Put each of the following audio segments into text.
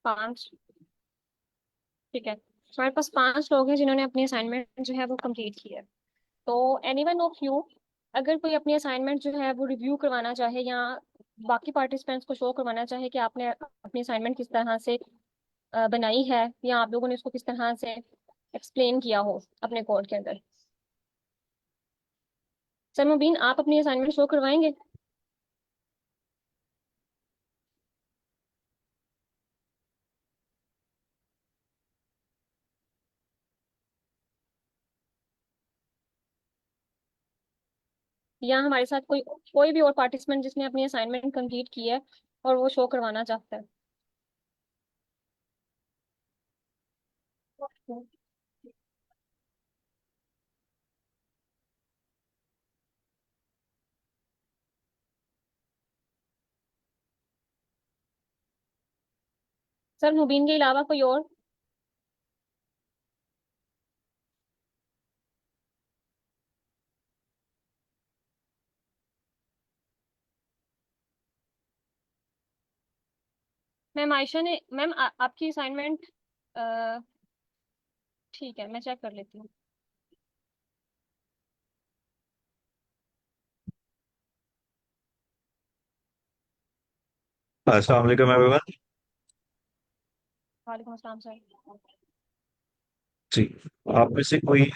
5। ठीक है, हमारे पास 5 लोग हैं जिन्होंने अपनी असाइनमेंट जो है वो कंप्लीट की है। तो एनीवन ऑफ यू, अगर कोई अपनी असाइनमेंट जो है वो रिव्यू करवाना चाहे या बाकी पार्टिसिपेंट्स को शो करवाना चाहे कि आपने अपनी असाइनमेंट किस तरह से बनाई है या आप लोगों ने उसको किस तरह से एक्सप्लेन किया हो अपने कोड के अंदर। सर मुबीन, आप अपनी असाइनमेंट शो करवाएंगे? या हमारे साथ कोई कोई भी और पार्टिसिपेंट जिसने अपनी असाइनमेंट कंप्लीट की है और वो शो करवाना चाहता है? सर मुबीन के अलावा कोई और? मैम आयशा ने, मैम आपकी असाइनमेंट, ठीक है मैं चेक कर लेती हूँ। अस्सलाम वालेकुम एवरीवन। वालेकुम अस्सलाम सर। जी, आप में से कोई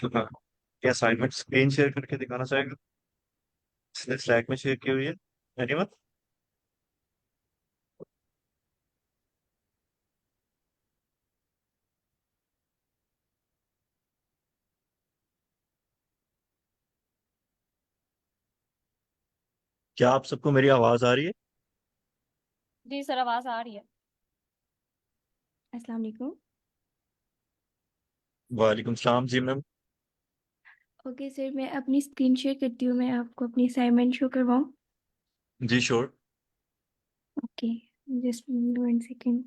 असाइनमेंट स्क्रीन शेयर करके दिखाना चाहेगा? इसने स्लैक में शेयर की हुई है। एनीवन? क्या आप सबको मेरी आवाज आ रही है? जी सर, आवाज़ आ रही है। अस्सलाम वालेकुम। वालेकुम सलाम जी मैम। ओके सर, मैं अपनी स्क्रीन शेयर करती हूँ। मैं आपको अपनी असाइनमेंट शो करवाऊँ? जी श्योर। Okay, just 1 second.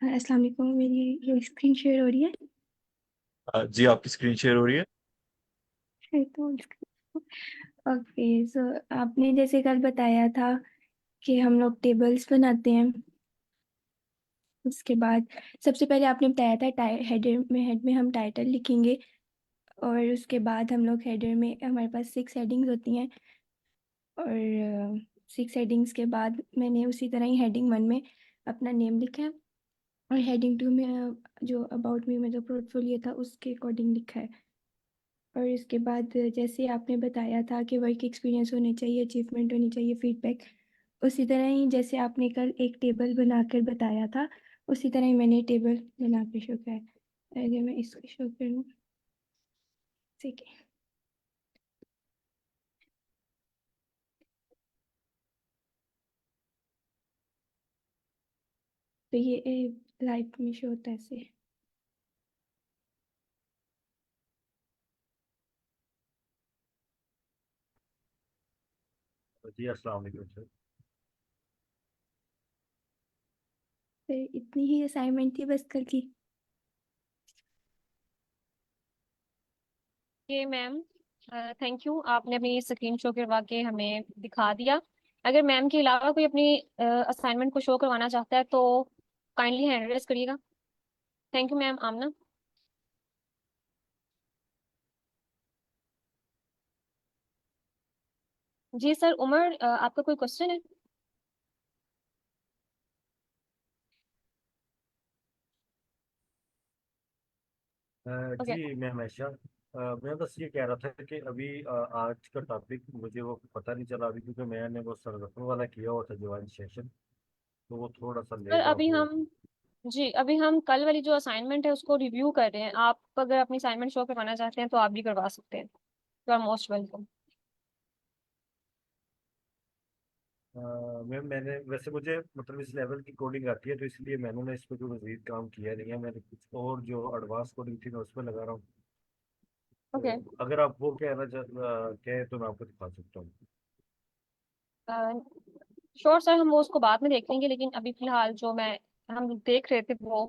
अस्सलाम वालेकुम, मेरी ये स्क्रीन शेयर हो रही है? जी आपकी स्क्रीन शेयर हो रही है। तो ओके, सो आपने जैसे कल बताया था कि हम लोग टेबल्स बनाते हैं। उसके बाद सबसे पहले आपने बताया था हेड में हम टाइटल लिखेंगे, और उसके बाद हम लोग हेडर में हमारे पास 6 हेडिंग्स होती हैं, और 6 हेडिंग्स के बाद मैंने उसी तरह ही हेडिंग 1 में अपना नेम लिखा है, और हेडिंग 2 में जो अबाउट मी में जो पोर्टफोलियो था उसके अकॉर्डिंग लिखा है। और इसके बाद जैसे आपने बताया था कि वर्क एक्सपीरियंस होने चाहिए, अचीवमेंट होनी चाहिए, फीडबैक, उसी तरह ही जैसे आपने कल एक टेबल बनाकर बताया था, उसी तरह ही मैंने टेबल बना के शो किया है। अगर मैं इसको शो करूँ, ठीक है? तो ये लाइव में शो होता है ऐसे। जी अस्सलाम वालेकुम सर। तो इतनी ही असाइनमेंट थी बस कल की। ये मैम, थैंक यू, आपने अपनी स्क्रीन शो करवा के हमें दिखा दिया। अगर मैम के अलावा कोई अपनी असाइनमेंट को शो करवाना चाहता है तो काइंडली हैंड रेस करिएगा। Thank you ma'am. आमना? जी सर, उमर, आपका कोई क्वेश्चन है? ओके। जी मैं हमेशा मैं बस ये कह रहा था कि अभी आज का टॉपिक मुझे वो पता नहीं चला अभी, क्योंकि मैंने वो सरगर्म वाला किया हुआ था ज्वाइन सेशन। तो वो थोड़ा सा पर लेगा अभी वो। हम जी अभी हम कल वाली जो असाइनमेंट है उसको रिव्यू कर रहे हैं। आप अगर अपनी असाइनमेंट शो करवाना चाहते हैं तो आप भी करवा सकते हैं। You are most welcome. Ma'am मैंने वैसे मुझे मतलब इस लेवल की कोडिंग आती है, तो इसलिए मैंने इस पर कोई मजीद काम किया नहीं है। मैंने कुछ और जो एडवांस कोडिंग थी मैं उस पर लगा रहा हूँ। ओके। तो अगर आप वो कहें तो मैं आपको दिखा सकता हूँ। श्योर सर, हम वो उसको बाद में देख लेंगे, लेकिन अभी फिलहाल जो मैं हम देख रहे थे वो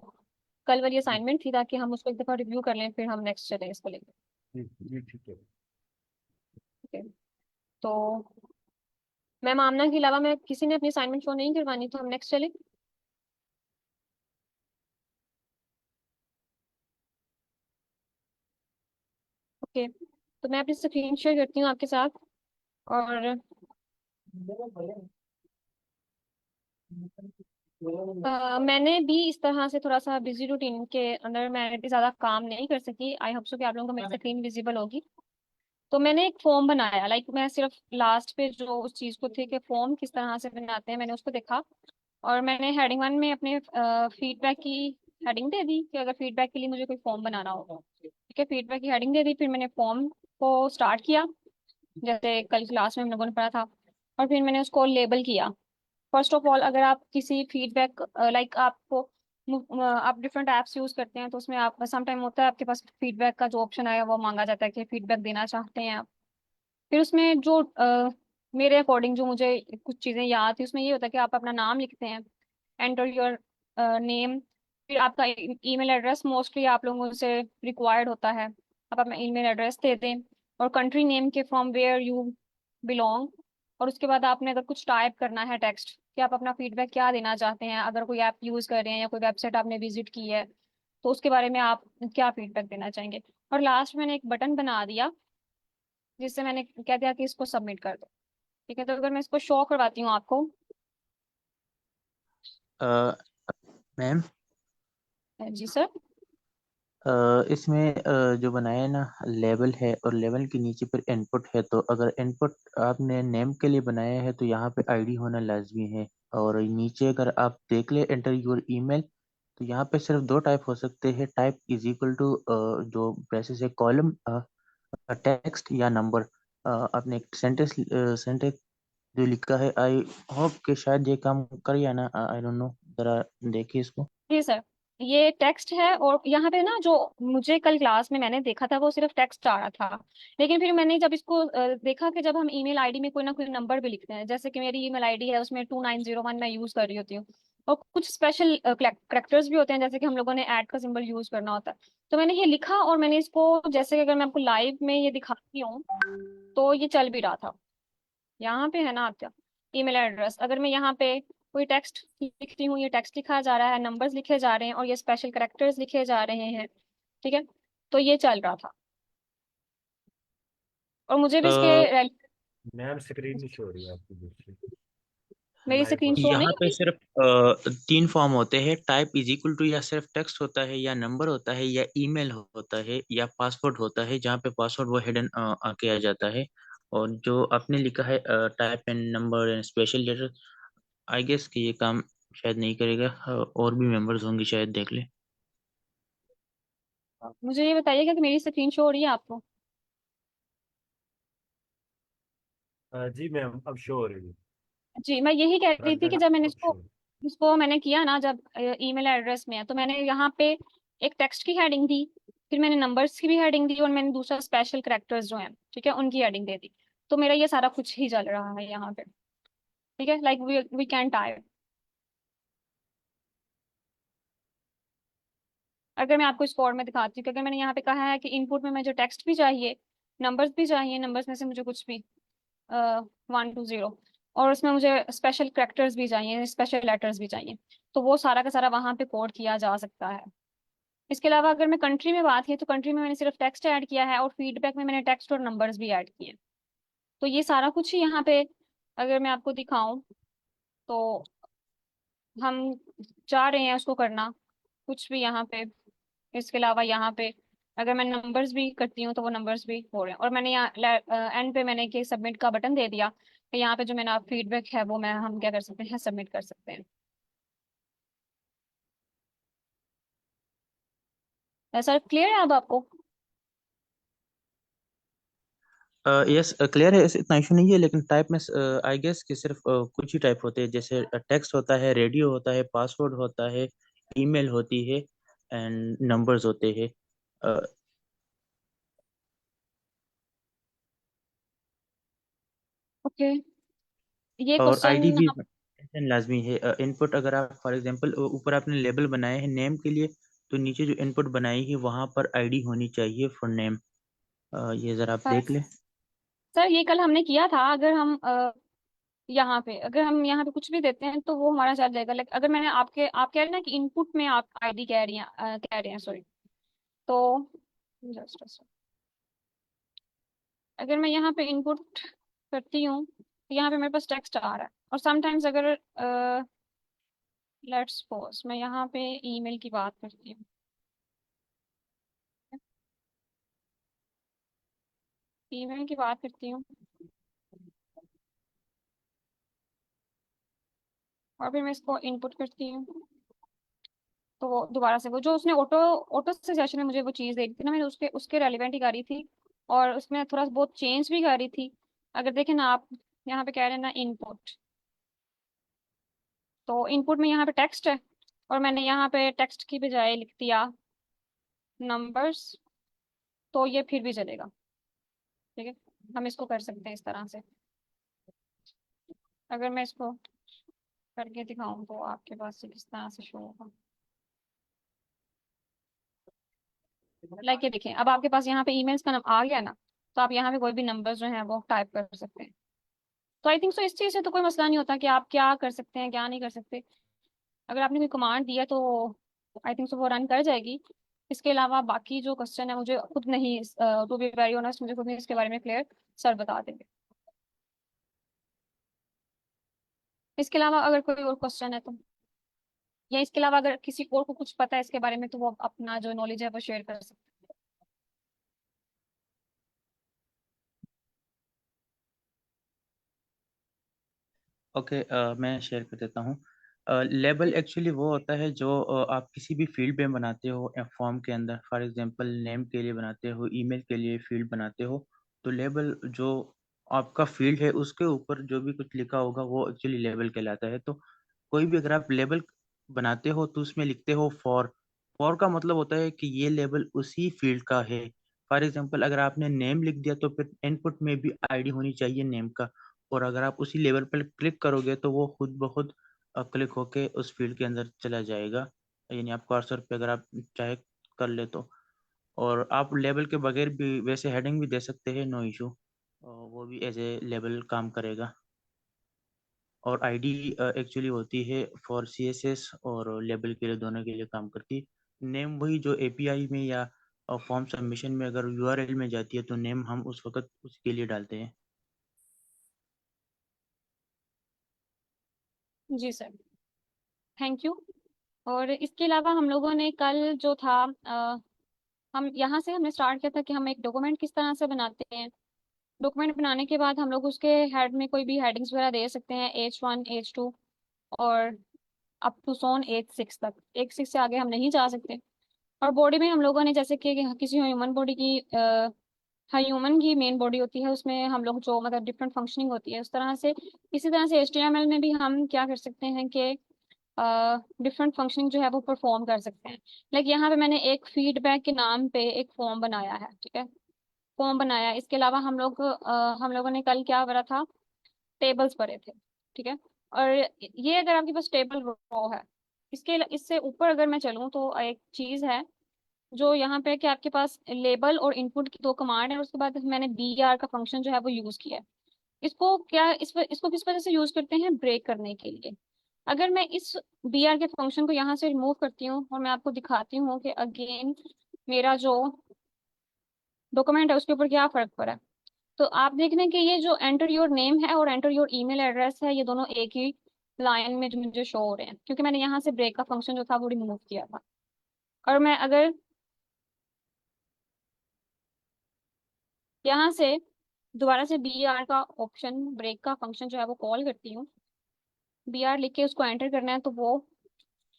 कल वाली जी असाइनमेंट थी, ताकि हम उसको एक दफा रिव्यू कर लें फिर हम नेक्स्ट चलें इसको लेकर। जी जी, ठीक है। ठीक है। तो मैम आमना के अलावा मैं किसी ने अपनी असाइनमेंट शो नहीं करवानी, तो हम नेक्स्ट चले। ओके, तो मैं अपनी स्क्रीन शेयर करती हूँ आपके साथ। और मैंने भी इस तरह से थोड़ा सा बिजी रूटीन के अंदर मैं भी ज्यादा काम नहीं कर सकी। आई होप सो कि आप लोगों को मेरी स्क्रीन विजिबल होगी। तो मैंने एक फॉर्म बनाया, लाइक मैं सिर्फ लास्ट पे जो उस चीज को थी कि फॉर्म किस तरह से बनाते हैं मैंने उसको देखा। और मैंने हेडिंग 1 में अपने फीडबैक की हेडिंग दे दी कि अगर फीडबैक के लिए मुझे कोई फॉर्म बनाना होगा। ठीक है, फीडबैक की हेडिंग दे दी, फिर मैंने फॉर्म को स्टार्ट किया जैसे कल क्लास में हम लोगों ने पढ़ा था। और फिर मैंने उसको लेबल किया। फर्स्ट ऑफ ऑल, अगर आप किसी फीडबैक लाइक आपको आप डिफरेंट ऐप्स यूज करते हैं तो उसमें आप सम टाइम होता है आपके पास फीडबैक का जो ऑप्शन आया वो मांगा जाता है कि फीडबैक देना चाहते हैं आप। फिर उसमें जो मेरे अकॉर्डिंग जो मुझे कुछ चीजें याद थी उसमें ये होता है कि आप अपना नाम लिखते हैं, एंटर योर नेम, फिर आपका ईमेल एड्रेस मोस्टली आप लोगों से रिक्वायर्ड होता है। आप अपना ईमेल एड्रेस दे दें, और कंट्री नेम के फ्रॉम वेयर यू बिलोंग। और उसके बाद आपने अगर कुछ टाइप करना है टेक्स्ट कि आप अपना फीडबैक क्या देना चाहते हैं, अगर कोई ऐप यूज कर रहे हैं या कोई वेबसाइट आपने विजिट की है तो उसके बारे में आप क्या फीडबैक देना चाहेंगे। और लास्ट में मैंने एक बटन बना दिया जिससे मैंने कह दिया कि इसको सबमिट कर दो। ठीक है, तो अगर मैं इसको शो करवाती हूँ आपको। अ, मैम, जी सर। इसमें जो बनाया है ना, लेवल है और लेवल के नीचे पर इनपुट है। तो अगर इनपुट आपने नेम के लिए बनाया है तो यहाँ पे आईडी होना लाजमी है। और नीचे अगर आप देख ले एंटर योर ईमेल, तो यहाँ पे सिर्फ दो टाइप हो सकते हैं। टाइप इज इक्वल टू जो ब्रेसेस है कॉलम, टेक्स्ट या नंबर। आपने एक सेंटेंस सेंटेंस जो लिखा है, आई होप कि शायद ये काम कर या ना, आई डोंट नो, जरा देखिए इसको। जी सर, ये टेक्स्ट है। और यहाँ पे ना जो मुझे कल क्लास में मैंने देखा था वो सिर्फ टेक्स्ट आ रहा था। लेकिन फिर मैंने जब इसको देखा कि जब हम ईमेल आईडी में कोई ना कोई नंबर भी लिखते हैं, जैसे कि मेरी ईमेल आईडी है उसमें 2901 मैं यूज कर रही होती हूँ। और कुछ स्पेशल करेक्टर्स भी होते हैं, जैसे कि हम लोगों ने ऐड का सिंबल यूज करना होता है। तो मैंने ये लिखा और मैंने इसको, जैसे कि अगर मैं आपको लाइव में ये दिखाती हूँ तो ये चल भी रहा था। यहाँ पे है ना आपका ईमेल एड्रेस, अगर मैं यहाँ पे कोई टेक्स्ट लिखती हूँ, ये टेक्स्ट लिखा जा रहा है, नंबर्स लिखे जा रहे हैं और ये स्पेशल करेक्टर्स लिखे जा रहे हैं। ठीक है, तो ये चल रहा था। और मुझे भी इसके अ, मैम स्क्रीन नहीं शो रही है आपकी दूसरी, मेरी लाइव स्क्रीन वाली। शो नहीं यहाँ हो पे रही। सिर्फ तीन फॉर्म होते हैं। टाइप इज इक्वल टू या सिर्फ टेक्स्ट होता है, या नंबर होता है, या ईमेल होता है, या पासवर्ड होता है, जहाँ पे पासवर्ड वो हिडन आके आ जाता है। और जो आपने लिखा है type and number and special letter, I guess कि ये काम शायद नहीं करेगा। और भी मेंबर्स होंगे शायद, देख ले। मुझे ये बताइएगा कि मेरी स्क्रीन शो हो रही है आपको। जी मैम अब शो हो रही है। जी मैं यही कह रही फ्रंट थी कि एंड जब मैंने अब शो। इसको मैंने किया ना, जब ईमेल एड्रेस में है तो मैंने यहाँ पे एक टेक्स्ट की हेडिंग दी, फिर मैंने नंबर्स की भी हेडिंग दी और मैंने दूसरा स्पेशल करेक्टर्स जो हैं ठीक है उनकी हेडिंग दे दी। तो मेरा ये सारा कुछ ही चल रहा है यहाँ पे। ठीक है, लाइक वी कैन टाइप। अगर मैं आपको इस फॉर्म में दिखाती हूँ कि अगर मैंने यहाँ पे कहा है कि इनपुट में मुझे टेक्स्ट भी चाहिए, नंबर्स भी चाहिए, नंबर्स में से मुझे कुछ भी 1 2 0, और उसमें मुझे स्पेशल करेक्टर्स भी चाहिए, स्पेशल लेटर्स भी चाहिए, तो वो सारा का सारा वहाँ पे कोड किया जा सकता है। इसके अलावा अगर मैं कंट्री में बात की तो कंट्री में मैंने सिर्फ टेक्स्ट ऐड किया है और फीडबैक में मैंने टेक्स्ट और नंबर्स भी ऐड किए हैं। तो ये सारा कुछ ही यहाँ पे अगर मैं आपको दिखाऊं तो हम चाह रहे हैं उसको करना कुछ भी यहाँ पे। इसके अलावा यहाँ पे अगर मैं नंबर्स भी करती हूँ तो वो नंबर्स भी हो रहे हैं। और मैंने यहाँ एंड पे मैंने कि सबमिट का बटन दे दिया कि यहाँ पे जो मेरा फीडबैक है वो मैं हम क्या कर सकते हैं, सबमिट कर सकते हैं। सर क्लियर है अब आपको? यस क्लियर है, इतना इशू नहीं है, लेकिन टाइप में आई गेस कि सिर्फ कुछ ही टाइप होते हैं, जैसे टेक्स्ट होता है, रेडियो होता है, पासवर्ड होता है, ईमेल होती है, एंड नंबर्स होते हैं। ओके, ये और आईडी क्वेश्चन भी mention लाजमी है। इनपुट अगर आप फॉर एग्जांपल ऊपर आपने लेबल बनाए हैं नेम के लिए, तो नीचे जो इनपुट बनाई है वहां पर आईडी होनी चाहिए फॉर नेम। ये जरा आप देख लें। सर ये कल हमने किया था। अगर हम यहाँ पे कुछ भी देते हैं तो वो हमारा चल जाएगा। लाइक अगर मैंने आप कह रहे हैं ना कि इनपुट में आप आईडी कह रहे हैं, सॉरी। तो जस्ट अगर मैं यहाँ पे इनपुट करती हूँ तो यहाँ पे मेरे पास टेक्स्ट आ रहा है। और समटाइम्स अगर लेट्स सपोज मैं यहाँ पे ईमेल की बात करती हूँ, ईमेल की बात करती हूँ, और फिर मैं इसको इनपुट करती हूँ, तो वो दोबारा से वो जो उसने ऑटो ऑटो सजेशन में मुझे वो चीज़ दे दी थी ना, मैंने उसके उसके रेलिवेंट ही करी थी, और उसमें थोड़ा बहुत चेंज भी करी थी। अगर देखें ना आप, यहाँ पे कह रहे हैं ना इनपुट, तो इनपुट में यहाँ पे टेक्स्ट है, और मैंने यहाँ पे टेक्स्ट की बजाय लिख दिया नंबर्स, तो ये फिर भी चलेगा। ठीक है, हम इसको कर सकते हैं इस तरह से। अगर मैं इसको करके दिखाऊं तो आपके पास से किस तरह से शो होगा। लाइक ये देखिए, अब आपके पास यहाँ पे ईमेल्स का नाम आ गया ना, तो आप यहाँ पे कोई भी नंबर जो है वो टाइप कर सकते हैं। तो आई थिंक सो इस चीज़ से तो कोई मसला नहीं होता कि आप क्या कर सकते हैं क्या नहीं कर सकते। अगर आपने कोई कमांड दिया तो आई थिंक सो वो रन कर जाएगी। इसके अलावा बाकी जो क्वेश्चन है मुझे खुद नहीं, टू बी वेरी ऑनेस्ट, मुझे खुद नहीं इसके बारे में क्लियर सर बता देंगे। इसके अलावा अगर कोई और क्वेश्चन है तो, या इसके अलावा अगर किसी और को कुछ पता है इसके बारे में, तो वो अपना जो नॉलेज है वो शेयर कर सकते ओके, मैं शेयर कर देता हूँ। लेबल एक्चुअली वो होता है जो आप किसी भी फील्ड में बनाते हो फॉर्म के अंदर, फॉर एग्जांपल नेम के लिए बनाते हो, ईमेल के लिए फील्ड बनाते हो, तो लेबल जो आपका फील्ड है उसके ऊपर जो भी कुछ लिखा होगा वो एक्चुअली लेबल कहलाता है। तो कोई भी अगर आप लेबल बनाते हो तो उसमें लिखते हो फॉर। फॉर का मतलब होता है कि ये लेबल उसी फील्ड का है। फॉर एग्जांपल अगर आपने नेम लिख दिया तो फिर इनपुट में भी आईडी होनी चाहिए नेम का, और अगर आप उसी लेवल पर क्लिक करोगे तो वो खुद ब खुद क्लिक होके उस फील्ड के अंदर चला जाएगा, यानी आप कर्सर पे अगर आप चाहे कर ले तो। और आप लेबल के बगैर भी वैसे हेडिंग भी दे सकते हैं, नो इशू, वो भी एज ए लेबल काम करेगा। और आईडी एक्चुअली होती है फॉर सीएसएस और लेबल के लिए, दोनों के लिए काम करती है। नेम वही जो एपीआई में या फॉर्म सबमिशन में अगर यूआरएल में जाती है तो नेम हम उस वक्त उसके लिए डालते हैं। हैं। जी सर, थैंक यू। और इसके अलावा हम लोगों ने कल जो था, हम यहाँ से हमने स्टार्ट किया था कि हम एक डॉक्यूमेंट किस तरह से बनाते हैं। डॉक्यूमेंट बनाने के बाद हम लोग उसके हेड में कोई भी हेडिंग्स वगैरह दे सकते हैं, H1 H2 और अप टू सोन H6 तक। H6 से आगे हम नहीं जा सकते। और बॉडी में हम लोगों ने जैसे कि किसी ह्यूमन बॉडी की हर ह्यूमन की मेन बॉडी होती है, उसमें हम लोग जो मतलब डिफरेंट फंक्शनिंग होती है उस तरह से, इसी तरह से HTML में भी हम क्या कर सकते हैं कि डिफरेंट फंक्शनिंग जो है वो परफॉर्म कर सकते हैं। लाइक यहाँ पे मैंने एक फीडबैक के नाम पे एक फॉर्म बनाया है, ठीक है, फॉर्म बनाया है। इसके अलावा हम लोगों ने कल क्या करा था, टेबल्स भरे थे, ठीक है। और ये अगर आपके पास टेबल रो है, इससे ऊपर अगर मैं चलूँ तो एक चीज है जो यहाँ पे है कि आपके पास लेबल और इनपुट की दो कमांड है, और उसके बाद मैंने BR का फंक्शन जो है वो यूज किया है। इसको किस वजह से यूज करते हैं, ब्रेक करने के लिए। अगर मैं इस BR के फंक्शन को यहाँ से रिमूव करती हूँ और मैं आपको दिखाती हूँ कि अगेन मेरा जो डॉक्यूमेंट है उसके ऊपर क्या फर्क पड़ा है, तो आप देख लें कि ये जो एंटर योर नेम है और एंटर योर ईमेल एड्रेस है, ये दोनों एक ही लाइन में जो मुझे शो हो रहे हैं, क्योंकि मैंने यहाँ से ब्रेक का फंक्शन जो था वो रिमूव किया था। और मैं अगर यहाँ से दोबारा से BR का ऑप्शन, ब्रेक का फंक्शन जो है वो कॉल करती हूँ, BR लिख के उसको एंटर करना है तो वो,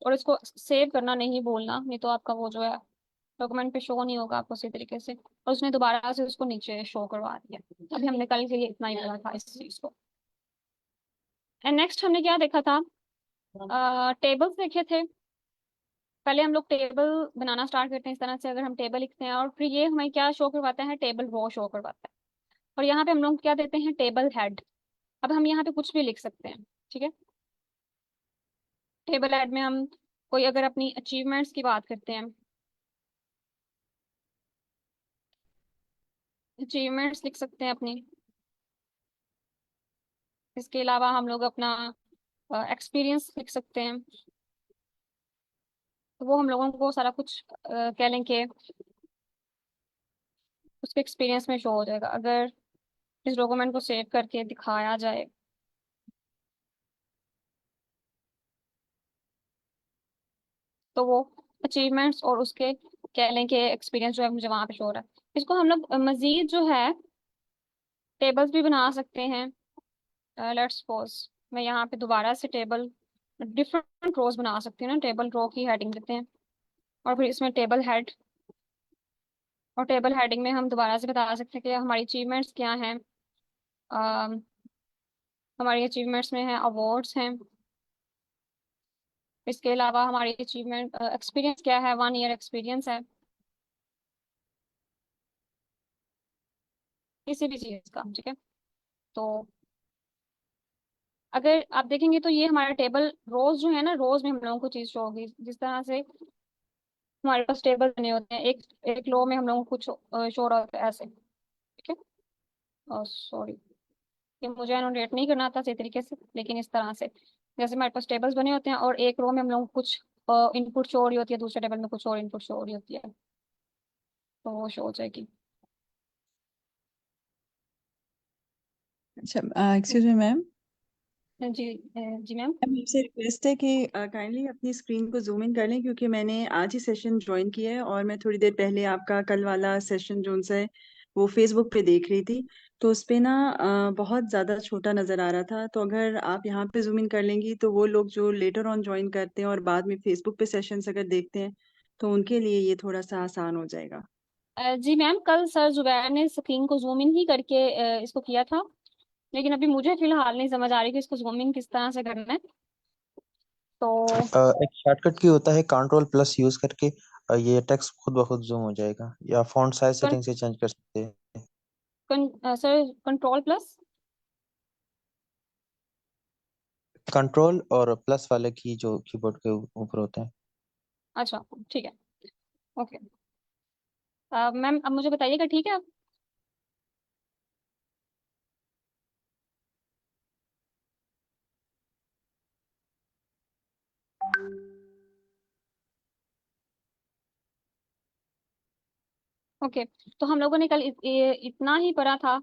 और इसको सेव करना नहीं भूलना, नहीं तो आपका वो जो है डॉक्यूमेंट पे शो नहीं होगा आपको सही तरीके से, और उसने दोबारा से उसको नीचे शो करवा दिया। अभी हमने कल के लिए इतना ही पढ़ा था इस चीज को। एंड नेक्स्ट हमने क्या देखा था, टेबल्स देखे थे। पहले हम लोग टेबल बनाना स्टार्ट करते हैं इस तरह से, अगर हम टेबल लिखते हैं और फिर ये हमें क्या शो करवाता है, टेबल रो शो करवाता है। और यहाँ पे हम लोग क्या देते हैं, टेबल हेड। अब हम यहाँ पे कुछ भी लिख सकते हैं, ठीक है। टेबल हेड में हम कोई अगर अपनी अचीवमेंट्स की बात करते हैं, अचीवमेंट्स लिख सकते हैं अपनी। इसके अलावा हम लोग अपना एक्सपीरियंस लिख सकते हैं। तो वो हम लोगों को सारा कुछ कह लें कि उसके एक्सपीरियंस में शो हो जाएगा। अगर इस डॉक्यूमेंट को सेव करके दिखाया जाए, तो वो अचीवमेंट्स और उसके कह लें कि एक्सपीरियंस जो है मुझे वहां पे शो हो रहा है। इसको हम लोग मजीद जो है टेबल्स भी बना सकते हैं। लेट्स सपोज मैं यहाँ पे दोबारा से टेबल डिफरेंट रोज बना सकती हूँ ना, टेबल रो की हेडिंग देते हैं और फिर इसमें टेबल हेड, और टेबल हेडिंग में हम दोबारा से बता सकते हैं कि हमारी अचीवमेंट्स क्या हैं। अम, हमारी अचीवमेंट्स में है अवार्ड्स हैं। इसके अलावा हमारी अचीवमेंट एक्सपीरियंस क्या है, 1 ईयर एक्सपीरियंस है किसी भी चीज़ का, ठीक है। तो अगर आप देखेंगे तो ये हमारा टेबल रोज जो है ना, रोज में हम लोगों को चीज शो होगी। जिस तरह से हमारे पास टेबल बने होते हैं, एक एक रो में हम लोगों को कुछ शो हो रहा होता है ऐसे, ठीक है। सॉरी, ये मुझे एनोटेट नहीं करना था सही तरीके से, लेकिन इस तरह से जैसे हमारे पास टेबल्स बने होते हैं और एक रो में हम लोगों को कुछ इनपुट शो हो रही होती है, दूसरे टेबल में कुछ और इनपुट शो हो रही होती है, तो वो शो हो जाएगी। अच्छा, एक्सक्यूज मी मैम। जी जी मैम। मैम आपसे रिक्वेस्ट है कि काइंडली अपनी स्क्रीन को जूम इन कर लें, क्योंकि मैंने आज ही सेशन ज्वाइन किया है और मैं थोड़ी देर पहले आपका कल वाला सेशन जो सा है वो फेसबुक पे देख रही थी। तो उस पे ना बहुत ज़्यादा छोटा नज़र आ रहा था। तो अगर आप यहाँ पे जूम इन कर लेंगी तो वो लोग जो लेटर ऑन ज्वाइन करते हैं और बाद में फेसबुक पे सेशंस अगर देखते हैं तो उनके लिए ये थोड़ा सा आसान हो जाएगा। जी मैम, कल सर जुबैर ने स्क्रीन को जूम इन ही करके इसको किया था, लेकिन अभी मुझे फिलहाल नहीं समझ आ रही कि इसको जूम इन किस तरह से करना है। तो एक शॉर्टकट की होता है कंट्रोल प्लस यूज करके, ये टेक्स्ट खुद ब खुद जूम हो जाएगा, या फॉन्ट साइज कन, सेटिंग से चेंज कर सकते हैं। Sir control plus. कंट्रोल और प्लस वाले की जो कीबोर्ड के ऊपर होते हैं। अच्छा ठीक है, ओके। मैम अब मुझे बताइएगा, ठीक है। ओके, तो हम लोगों ने कल इतना ही पढ़ा था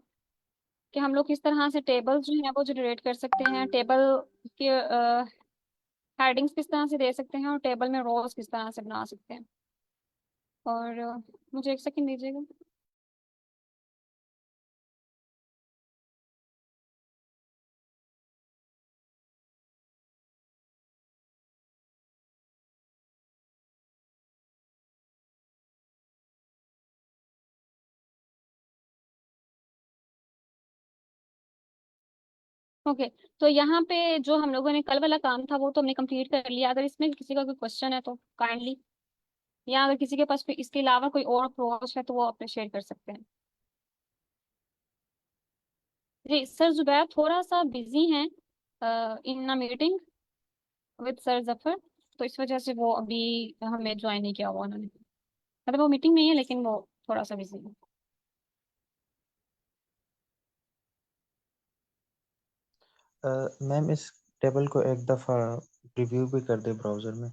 कि हम लोग किस तरह से टेबल जो है वो जनरेट कर सकते हैं, टेबल के हेडिंग्स किस तरह से दे सकते हैं, और टेबल में रोज किस तरह से बना सकते हैं। और मुझे एक सेकंड दीजिएगा। ओके, तो यहाँ पे जो हम लोगों ने कल वाला काम था वो तो हमने कंप्लीट कर लिया। अगर इसमें किसी का कोई क्वेश्चन है तो काइंडली, या अगर किसी के पास कोई इसके अलावा कोई और अप्रोच है तो वो अपने शेयर कर सकते हैं। जी सर जुबैर थोड़ा सा बिजी हैं in a meeting with sir Zafar, तो इस वजह से वो अभी हमें ज्वाइन नहीं किया हुआ उन्होंने। मतलब वो मीटिंग में ही है लेकिन वो थोड़ा सा बिजी है। मैम इस टेबल को एक दफ़ा रिव्यू भी कर दे ब्राउजर में।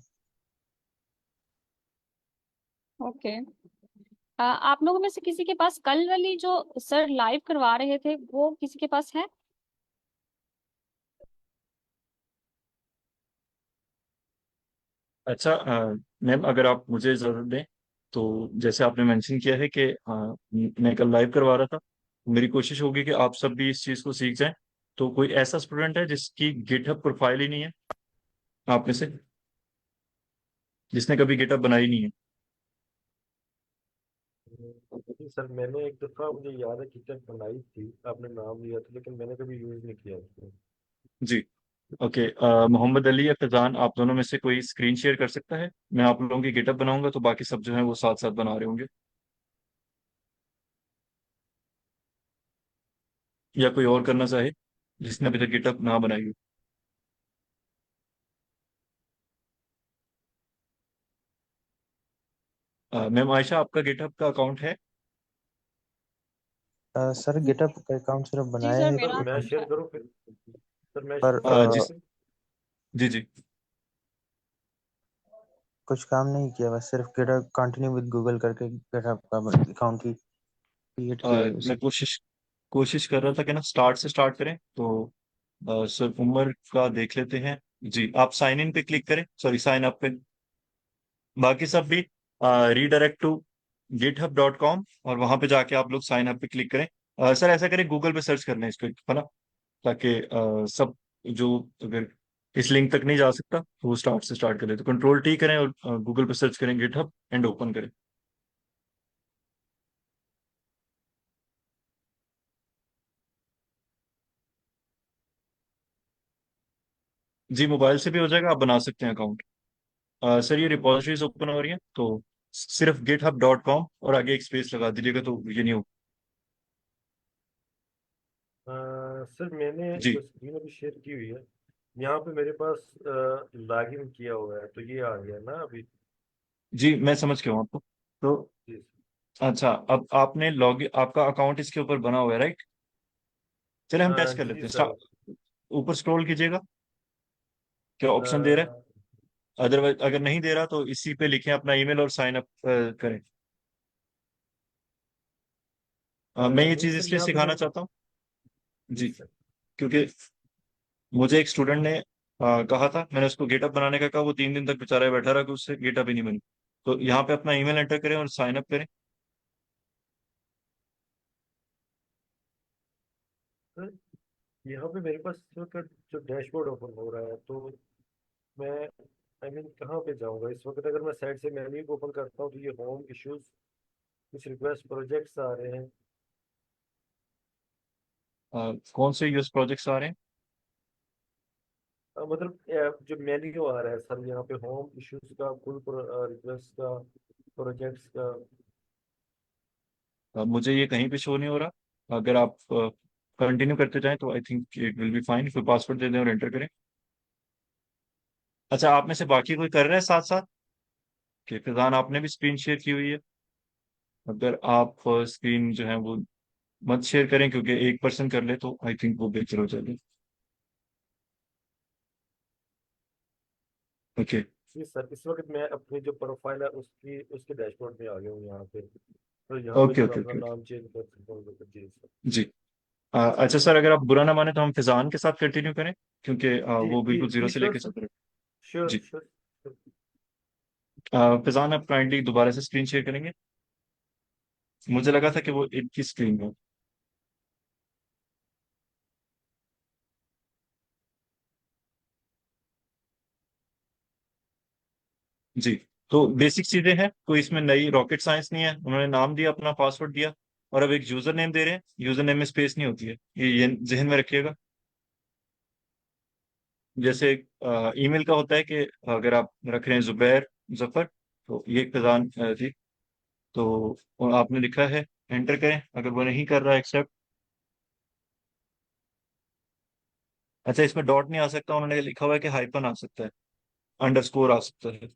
ओके, आप लोगों में से किसी के पास कल वाली जो सर लाइव करवा रहे थे वो किसी के पास है? अच्छा, मैम अगर आप मुझे इजाज़त दें तो जैसे आपने मेंशन किया है कि मैं कल लाइव करवा रहा था, मेरी कोशिश होगी कि आप सब भी इस चीज़ को सीख जाएं। तो कोई ऐसा स्टूडेंट है जिसकी गिटहब प्रोफाइल ही नहीं है आप में से, जिसने कभी गिटहब बनाई नहीं है? जी सर, मैंने एक दफ़ा, मुझे याद है, किटन बनाई थी, आपने नाम लिया था, लेकिन मैंने कभी यूज़ नहीं किया उसको। जी। ओके, मोहम्मद अली या फैजान, आप दोनों में से कोई स्क्रीन शेयर कर सकता है? मैं आप लोगों की गेटअप बनाऊंगा तो बाकी सब जो है वो साथ साथ बना रहे होंगे, या कोई और करना चाहे जिसने अभी तक गेटअप ना बनाई हो। मैम आयशा, आपका गेटअप का अकाउंट है? सर गेटअप का अकाउंट सिर्फ जी बनाया सर, है सर मेरा कि मैं अकाउंट शेयर है। करूँ फिर? सर मैं पर जी जी जी। कुछ काम नहीं किया, बस सिर्फ गेटअप कंटिन्यू विद गूगल करके गेटअप का अकाउंट ही क्रिएट किया है मैं उसी। कोशिश कर रहा था कि ना स्टार्ट से स्टार्ट करें, तो सर उमर का देख लेते हैं। जी, आप साइन इन पे क्लिक करें, सॉरी साइन अप पे। बाकी सब भी रीडायरेक्ट टू github.com, और वहां पे जाके आप लोग साइन अप पे क्लिक करें। सर ऐसा करें, गूगल पे सर्च कर लें इसको, है ना, ताकि सब जो, अगर इस लिंक तक नहीं जा सकता तो वो स्टार्ट से स्टार्ट करें, तो कंट्रोल टी करें और गूगल पे सर्च करें गिटहब एंड ओपन करें। जी, मोबाइल से भी हो जाएगा, आप बना सकते हैं अकाउंट। सर ये रिपॉजिटरीज ओपन हो रही हैं, तो सिर्फ github.com और आगे एक स्पेस लगा दीजिएगा तो ये नहीं हो। सर मैंने जी जो स्क्रीन अभी शेयर की हुई है, यहाँ पे मेरे पास लॉगिन किया हुआ है, तो ये आ गया ना अभी? जी, मैं समझ गया हूँ आपको। तो जी अच्छा, अब आपने लॉग आपका अकाउंट इसके ऊपर बना हुआ है, राइट? चलिए हम टेस्ट कर जी लेते हैं। सर। ऊपर स्क्रॉल कीजिएगा, क्या ऑप्शन दे रहा अ, है? अदरवाइज अगर नहीं दे रहा तो इसी पे लिखें अपना ईमेल और साइन अप करें। मैं ये नहीं चीज सर, इसलिए यहाँ पे सिखाना मेरे पास। चाहता हूँ। जी जी, सर। क्योंकि मुझे एक स्टूडेंट ने कहा था, मैंने उसको गेटअप बनाने का कहा, वो 3 दिन तक बेचारा बैठा रहा कि उससे गेटअप ही नहीं बनी। तो यहाँ पे अपना ईमेल एंटर करें और साइन अप करें। सर यहाँ पे मेरे पास इस वक्त जो डैशबोर्ड ओपन हो रहा है, तो मैं, आई मीन, कहाँ पे जाऊँगा इस वक्त? अगर मैं साइड से मेन्यू को ओपन करता हूँ तो ये होम इश्यूज, कुछ रिक्वेस्ट प्रोजेक्ट्स आ रहे हैं। कौन से यूएस प्रोजेक्ट्स आ रहे हैं? मतलब जो मेन्यू आ रहा है सर, यहाँ पे होम इश्यूज का, कुल रिक्वेस्ट का, प्रोजेक्ट्स का। मुझे ये कहीं पे शो नहीं हो रहा। अगर आप कंटिन्यू करते जाएं तो I think it will be fine. फिर पासवर्ड दे दें और एंटर करें। अच्छा, आप में से बाकी कोई कर रहा है साथ साथ? कि फिजान, आपने भी स्क्रीन शेयर की हुई है? अगर आप स्क्रीन जो है वो मत शेयर करें, क्योंकि एक पर्सन कर ले तो आई थिंक वो बेहतर हो जाएगा। ओके जी सर, इस वक्त मैं अपनी जो प्रोफाइल है उसकी उसके डैशबोर्ड में आ गया हूँ यहाँ पे, तो यहाँ पे ओके जो मैं ओके अपना ओके नाम चेंज कर सकता हूँ। जी सर। जी। अच्छा सर, अगर आप बुरा ना माने तो हम फिजान के साथ कंटिन्यू करें, क्योंकि जी वो जी बिल्कुल जीरो जी, से श्योर लेके सर। चल रहे हैं। श्योर जी। श्योर। फिजान, आप काइंडली दोबारा से स्क्रीन शेयर करेंगे? मुझे लगा था कि वो एक की स्क्रीन है। जी। तो बेसिक चीजें हैं, कोई इसमें नई रॉकेट साइंस नहीं है। उन्होंने नाम दिया, अपना पासवर्ड दिया, और अब एक यूजर नेम दे रहे हैं। यूजर नेम में स्पेस नहीं होती है, ये जहन में रखिएगा। जैसे ईमेल का होता है कि अगर आप रख रहे हैं जुबैर जफर, तो ये फिजान थी, तो आपने लिखा है, एंटर करें। अगर वो नहीं कर रहा एक्सेप्ट। अच्छा, इसमें डॉट नहीं आ सकता, उन्होंने लिखा हुआ है कि हाइपन आ सकता है, अंडरस्कोर आ सकता है।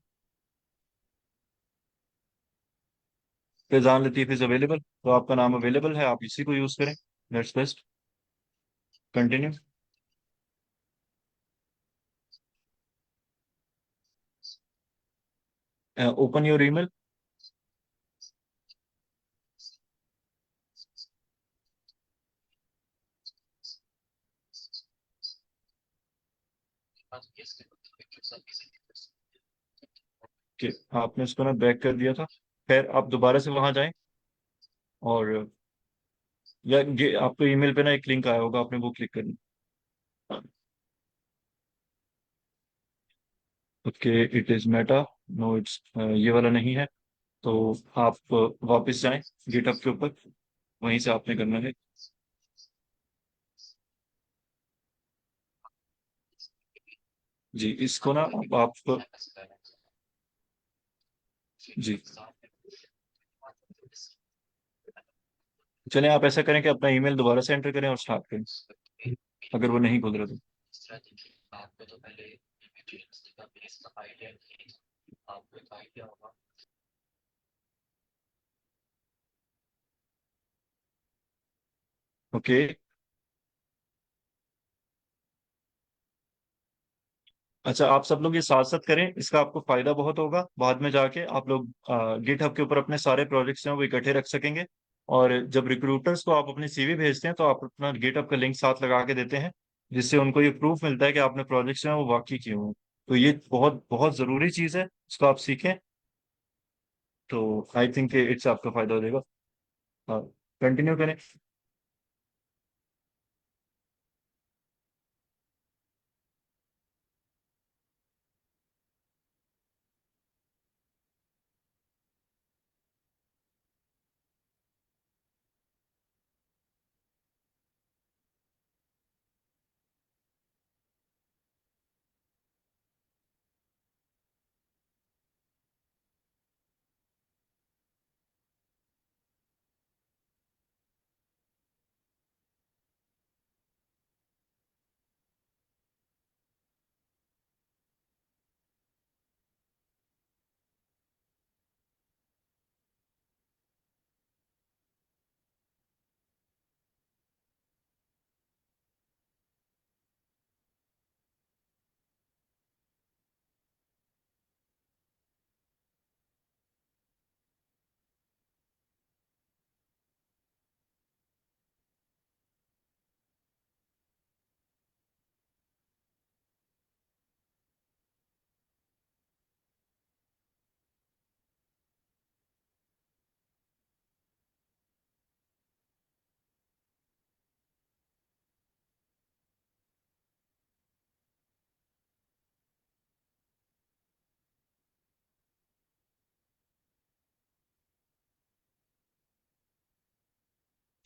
फैजान लतीफ इज अवेलेबल, तो आपका नाम अवेलेबल है, आप इसी को यूज करें। That's best. Continue. Open your email. कि आपने उसको ना बैक कर दिया था। फिर आप दोबारा से वहां जाएं, और या ये आपको ईमेल पे ना एक लिंक आया होगा, आपने वो क्लिक करना। Okay, it is meta. No, it's ये वाला नहीं है। तो आप वापस जाएं गिटहब के ऊपर, वहीं से आपने करना है। जी, इसको ना आप जी, चलें आप ऐसा करें कि अपना ईमेल दोबारा से एंटर करें और स्टार्ट करें, अगर वो नहीं खुल रहा तो। ओके। अच्छा, आप सब लोग ये साथ साथ करें, इसका आपको फायदा बहुत होगा। बाद में जाके आप लोग गिटहब के ऊपर अपने सारे प्रोजेक्ट्स हैं वो इकट्ठे रख सकेंगे। और जब रिक्रूटर्स को आप अपनी सीवी भेजते हैं तो आप अपना गिटहब का लिंक साथ लगा के देते हैं, जिससे उनको ये प्रूफ मिलता है कि आपने प्रोजेक्ट्स हैं वो वाकई किए हुए हैं। तो ये बहुत बहुत जरूरी चीज है, इसको आप सीखें। तो आई थिंक इससे आपका फायदा हो जाएगा। कंटिन्यू करें।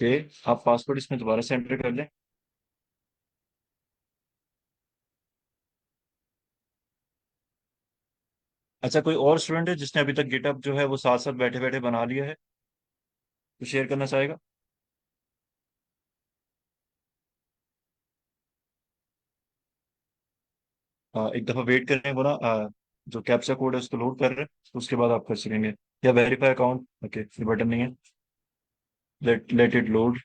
ओके, आप पासवर्ड इसमें दोबारा से एंटर कर लें। अच्छा, कोई और स्टूडेंट है जिसने अभी तक गिटहब जो है वो साथ साथ बैठे बैठे बना लिया है, तो शेयर करना चाहेगा? एक दफा वेट करें, वो ना जो कैप्चा कोड है उसको लोड कर रहे हैं, उसके बाद आप कर सकेंगे। या वेरीफाई अकाउंट, ओके, ये बटन नहीं है। Let it load.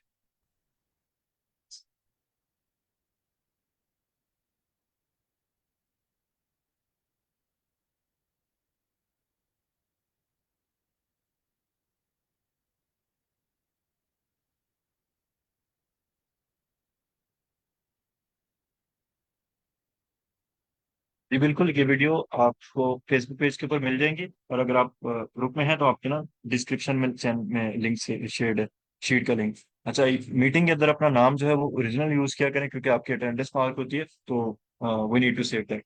जी बिल्कुल, ये वीडियो आपको फेसबुक पेज के ऊपर मिल जाएंगी, और अगर आप ग्रुप में हैं तो आपके ना डिस्क्रिप्शन में लिंक से शेयर्ड है, शीट का लिंक। अच्छा, मीटिंग के अंदर अपना नाम जो है वो ओरिजिनल यूज किया करें, क्योंकि आपकी अटेंडेंस मार्क होती है, तो we need to save that.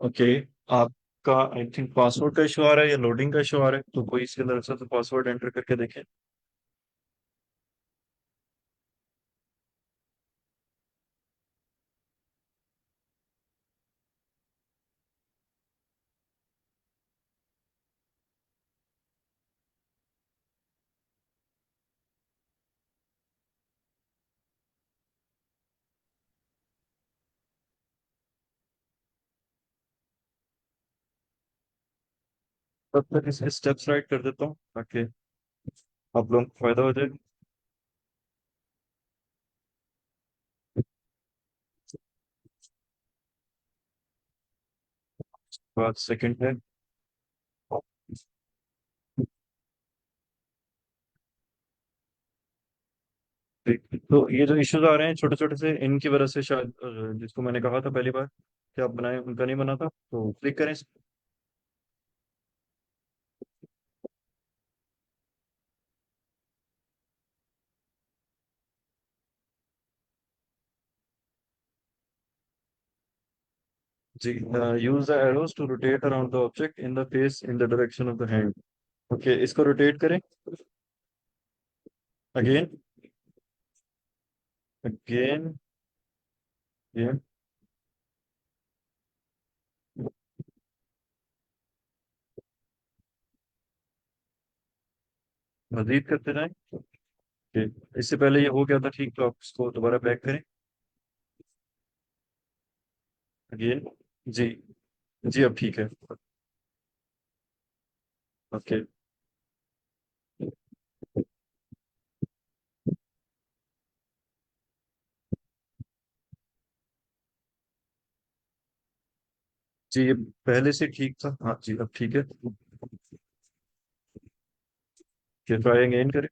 Okay, आपका आई थिंक पासवर्ड का इशू आ रहा है या लोडिंग का इशू आ रहा है, तो कोई इसके अंदर अच्छा तो पासवर्ड एंटर करके देखें। तब तक इसे स्टेप्स राइट कर देता हूँ ताकि आप लोगों को फायदा हो जाए। बात सेकंड है। ठीक, तो ये जो इश्यूज आ रहे हैं छोटे छोटे से, इनकी वजह से शायद जिसको मैंने कहा था पहली बार कि आप बनाए, उनका नहीं बना था, तो क्लिक करें। जी, use the arrows to rotate around the object in the face in the direction of the hand. Okay, इसको रोटेट करें। Again, again, again. मजीद करते जाएं। ओके, इससे पहले ये हो गया था ठीक, तो आप इसको दोबारा बैक करें। अगेन। जी, जी अब ठीक है। ओके। जी, ये पहले से ठीक था। हाँ जी, अब ठीक है। ट्राई अगेन करें।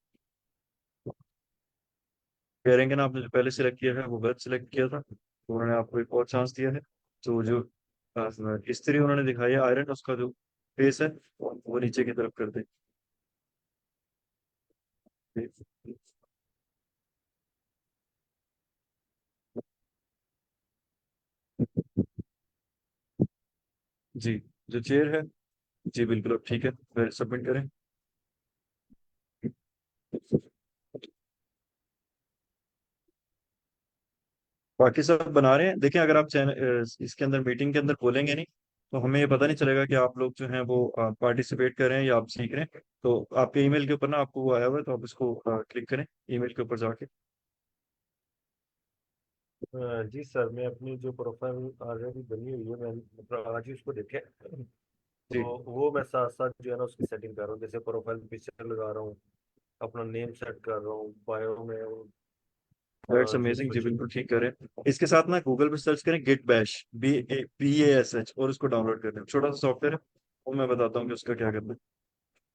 कह ना आपने जो पहले सिलेक्ट किया है वो गलत सिलेक्ट किया था, तो उन्होंने आपको एक और चांस दिया है। तो जो इस्त्री उन्होंने दिखाई है आयरन, उसका जो फेस है वो नीचे की तरफ कर दें। जी, जो चेयर है। जी बिल्कुल, अब ठीक है, फिर सबमिट करें। बाकी सब बना रहे हैं। देखिए, अगर आप चैनल इसके अंदर मीटिंग के अंदर बोलेंगे नहीं, तो हमें ये पता नहीं चलेगा कि आप लोग जो हैं वो पार्टिसिपेट कर रहे हैं या आप सीख रहे हैं। तो आपके ईमेल के ऊपर ना आपको वो आया हुआ है, तो आप इसको क्लिक करें ईमेल के ऊपर जाके। जी सर, मैं अपनी जो प्रोफाइल ऑलरेडी बनी हुई है, मैं मतलब आज ही उसको देखे, जी, तो वो मैं साथ साथ जो है ना उसकी सेटिंग कर रहा हूँ। जैसे प्रोफाइल पिक्चर लगा रहा हूँ, अपना नेम सेट कर रहा हूँ, बायो में दैट्स जो अमेजिंग। जी कुछ। बिल्कुल ठीक करें। इसके साथ ना गूगल पे सर्च करें गिट बैश, BASH, और उसको डाउनलोड कर लें। छोटा सा सॉफ्टवेयर है, वो मैं बताता हूँ कि उसका क्या करना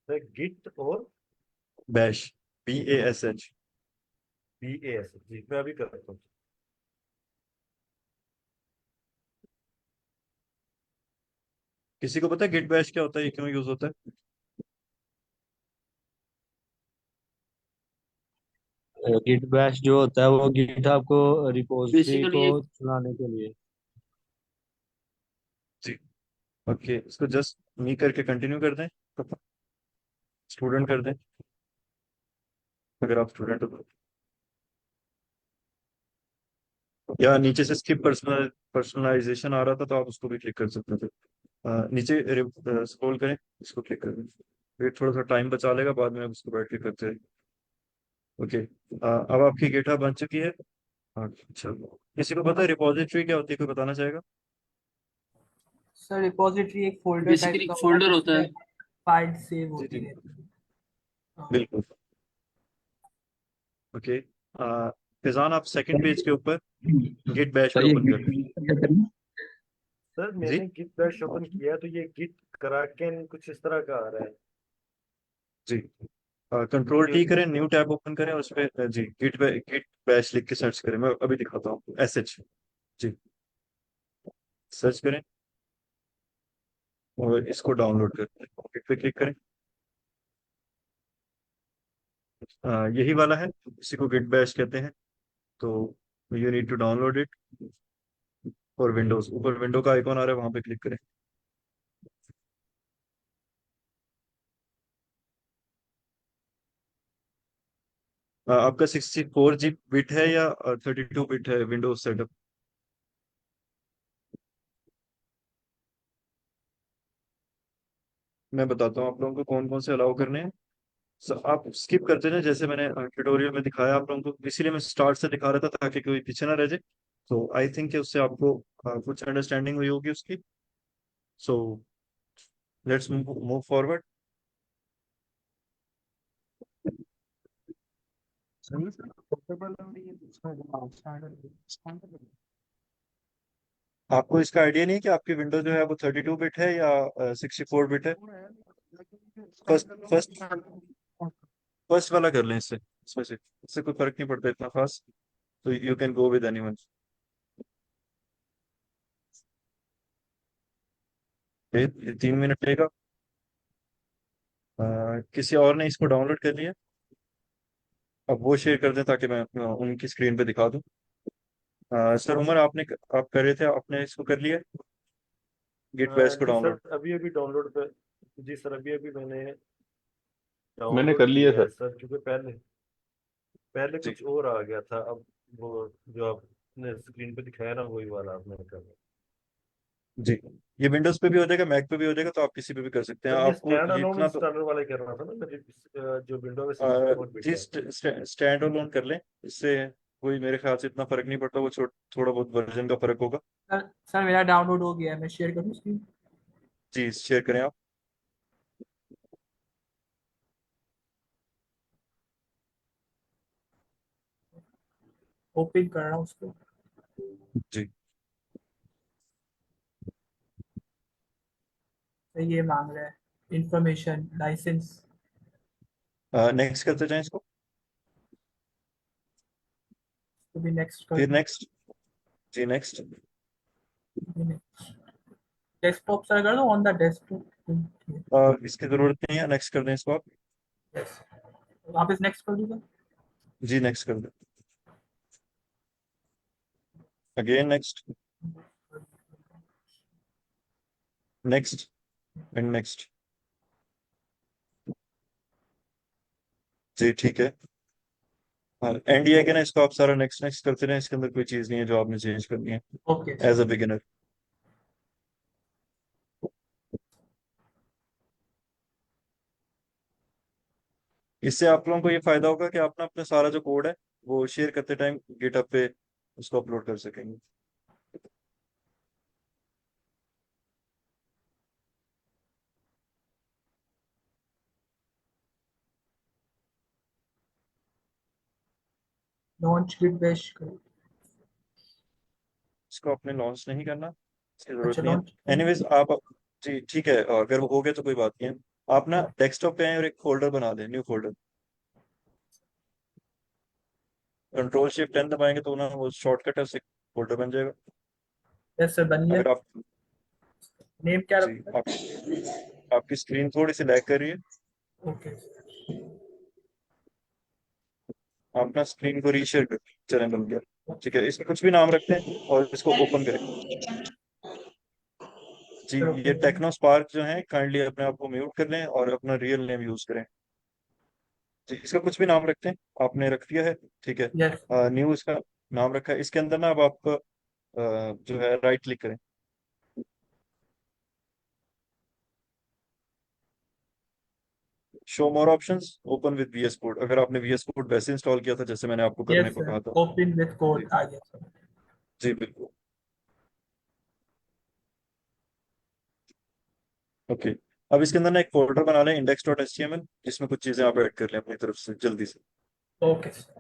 है। गिट और बैश, BASH। BAS, जी मैं अभी करता हूँ। किसी को पता है गिट बैश क्या होता है, ये क्यों यूज होता है? गिट बैश जो होता है वो गिट आपको रिपोजिटरी बेसिकली को ये चलाने के लिए। जी। ओके, इसको जस्ट मी करके कंटिन्यू कर दें, स्टूडेंट कर दें, अगर आप स्टूडेंट हो तो। या नीचे से स्किप पर्सनलाइजेशन आ रहा था, तो आप उसको भी क्लिक कर सकते थे। नीचे स्क्रॉल करें, इसको क्लिक करें। फिर थोड़ा सा टाइम बचा लेगा, बाद में आप उसको बैठ के करते हैं। ओके, अब आपकी गिटहब बन चुकी है। हाँ, चलो, किसी को पता है रिपोजिटरी क्या होती है, कोई बताना चाहेगा? सर रिपॉजिटरी एक फोल्डर टाइप बेसिकली का होता है फोल्डर होता जिसमें है। फाइल सेव जी जी, होती है। हाँ। बिल्कुल। ओके, फिजान आप सेकंड पेज के ऊपर गिट बैश सर पे ये ओपन कर। क्या करना सर जी, मैंने गिट बैश ओपन किया तो ये गिट कराकेन कुछ इस तरह का आ रहा है। जी, कंट्रोल ये टी करें, न्यू टैब ओपन करें, उस पे जी गिट बैश लिख के सर्च करें। मैं अभी दिखाता हूँ, SH। जी, सर्च करें और इसको डाउनलोड करें, गिट पे क्लिक करें। यही वाला है, इसी को गिट बैश कहते हैं। तो you need to download it. और विंडोज, ऊपर विंडो का आइकॉन आ रहा है, वहां पे क्लिक करें। आपका 64 जी बिट है या 32 बिट है विंडोज सेटअप? मैं बताता हूँ आप लोगों को कौन कौन से अलाउ करने हैं। आप स्किप करते जाए, जैसे मैंने ट्यूटोरियल में दिखाया आप लोगों को, इसीलिए मैं स्टार्ट से दिखा रहा था ताकि कोई पीछे ना रह जाए। तो आई थिंक कि उससे आपको कुछ अंडरस्टैंडिंग हुई होगी उसकी। So let's move forward. आपको इसका आइडिया नहीं है कि आपकी विंडो जो है वो 32 बिट है या 64 बिट है? फर्स्ट फर्स्ट फर्स्ट वाला कर लें, इससे इसमें से इससे कोई फर्क नहीं पड़ता इतना खास। तो you can go with anyone. ये 3 मिनट लेगा। किसी और ने इसको डाउनलोड कर लिया? अब वो शेयर कर दें ताकि मैं उनकी स्क्रीन पे दिखा दूं। सर उमर, आप कर रहे थे, आपने इसको कर लिया? गिट बैश को जी डाउनलोड? सर, अभी अभी डाउनलोड पे, जी सर अभी अभी मैंने मैंने डाउनलोड कर लिया किया है सर। सर, क्योंकि पहले पहले जी कुछ और आ गया था। अब वो जो आपने स्क्रीन पे दिखाया ना, वही वाला आपने कर। जी, ये विंडोज पे भी हो जाएगा, मैक पे भी हो जाएगा, तो आप किसी पे भी कर सकते हैं। सर ये आपको स्टैंड ये अलोन इतना तो इंस्टॉलर वाला ही करना था ना मेरे, जो विंडो में 64 बिट जी है। स्टैंड अलोन कर लें, इससे कोई मेरे ख्याल से इतना फर्क नहीं पड़ता, वो थोड़ा बहुत वर्जन का फर्क होगा। सर सर मेरा डाउनलोड हो गया है, मैं शेयर करूँ स्क्रीन? जी शेयर करें आप। ओपन कर रहा हूँ उसको। जी तो ये मांग रहा है इंफॉर्मेशन लाइसेंस। नेक्स्ट करते जाएं इसको, तो भी नेक्स्ट कर फिर दूँ। नेक्स्ट। जी नेक्स्ट। डेस्कटॉप सर कर दो, ऑन द डेस्कटॉप। इसकी जरूरत नहीं है, नेक्स्ट कर दें इसको आप। यस, वापस नेक्स्ट कर दूँ जी नेक्स्ट कर दें, again next, next and next. जी ठीक है। हाँ एंड ये है कि ना, इसको आप सारा नेक्स्ट नेक्स्ट करते रहें, इसके अंदर कोई चीज़ नहीं है जो आपने चेंज करनी है ओके। As a beginner. इससे आप लोगों को ये फायदा होगा कि आप ना अपना सारा जो कोड है वो शेयर करते टाइम गिटहब पे उसको अपलोड कर सकेंगे। लॉन्च गिट बैश करो। इसको आपने लॉन्च नहीं करना, इसकी जरूरत अच्छा नहीं है। लॉन्च। एनीवेज आप, जी ठीक है, अगर वो हो गया तो कोई बात नहीं है। आप ना डेस्कटॉप पे आए और एक फोल्डर बना दें, new folder. Control shift N दबाएंगे तो ना वो शॉर्टकट है, उससे फोल्डर बन जाएगा। यस सर बन गया। अगर आप, नेम क्या जी रखना आपकी स्क्रीन थोड़ी सी लैग कर रही है, है? ओके। आप ना स्क्रीन को रीशेयर कर, चलें बन गया। ठीक है, इसमें कुछ भी नाम रखते हैं और इसको ओपन करें। जी सर ये ओके। टेक्नो स्पार्क जो है, काइंडली अपने आप को म्यूट कर लें और अपना रियल नेम यूज करें। जी इसका कुछ भी नाम रखते हैं, आपने रख दिया है, ठीक है। यस। न्यू इसका नाम रखा है, इसके अंदर ना अब आप जो है राइट क्लिक करें, show more options, open with VS code. अगर आपने वीएस कोड वैसे इंस्टॉल किया था जैसे मैंने आपको करने यस को सर, कहा था। ओपन विद जी कोड आ गया सर। जी बिल्कुल। ओके, अब इसके अंदर ना एक फोल्डर बना लें, index dot H T M L, जिसमें कुछ चीजें आप ऐड कर लें अपनी तरफ से जल्दी से। Okay sir.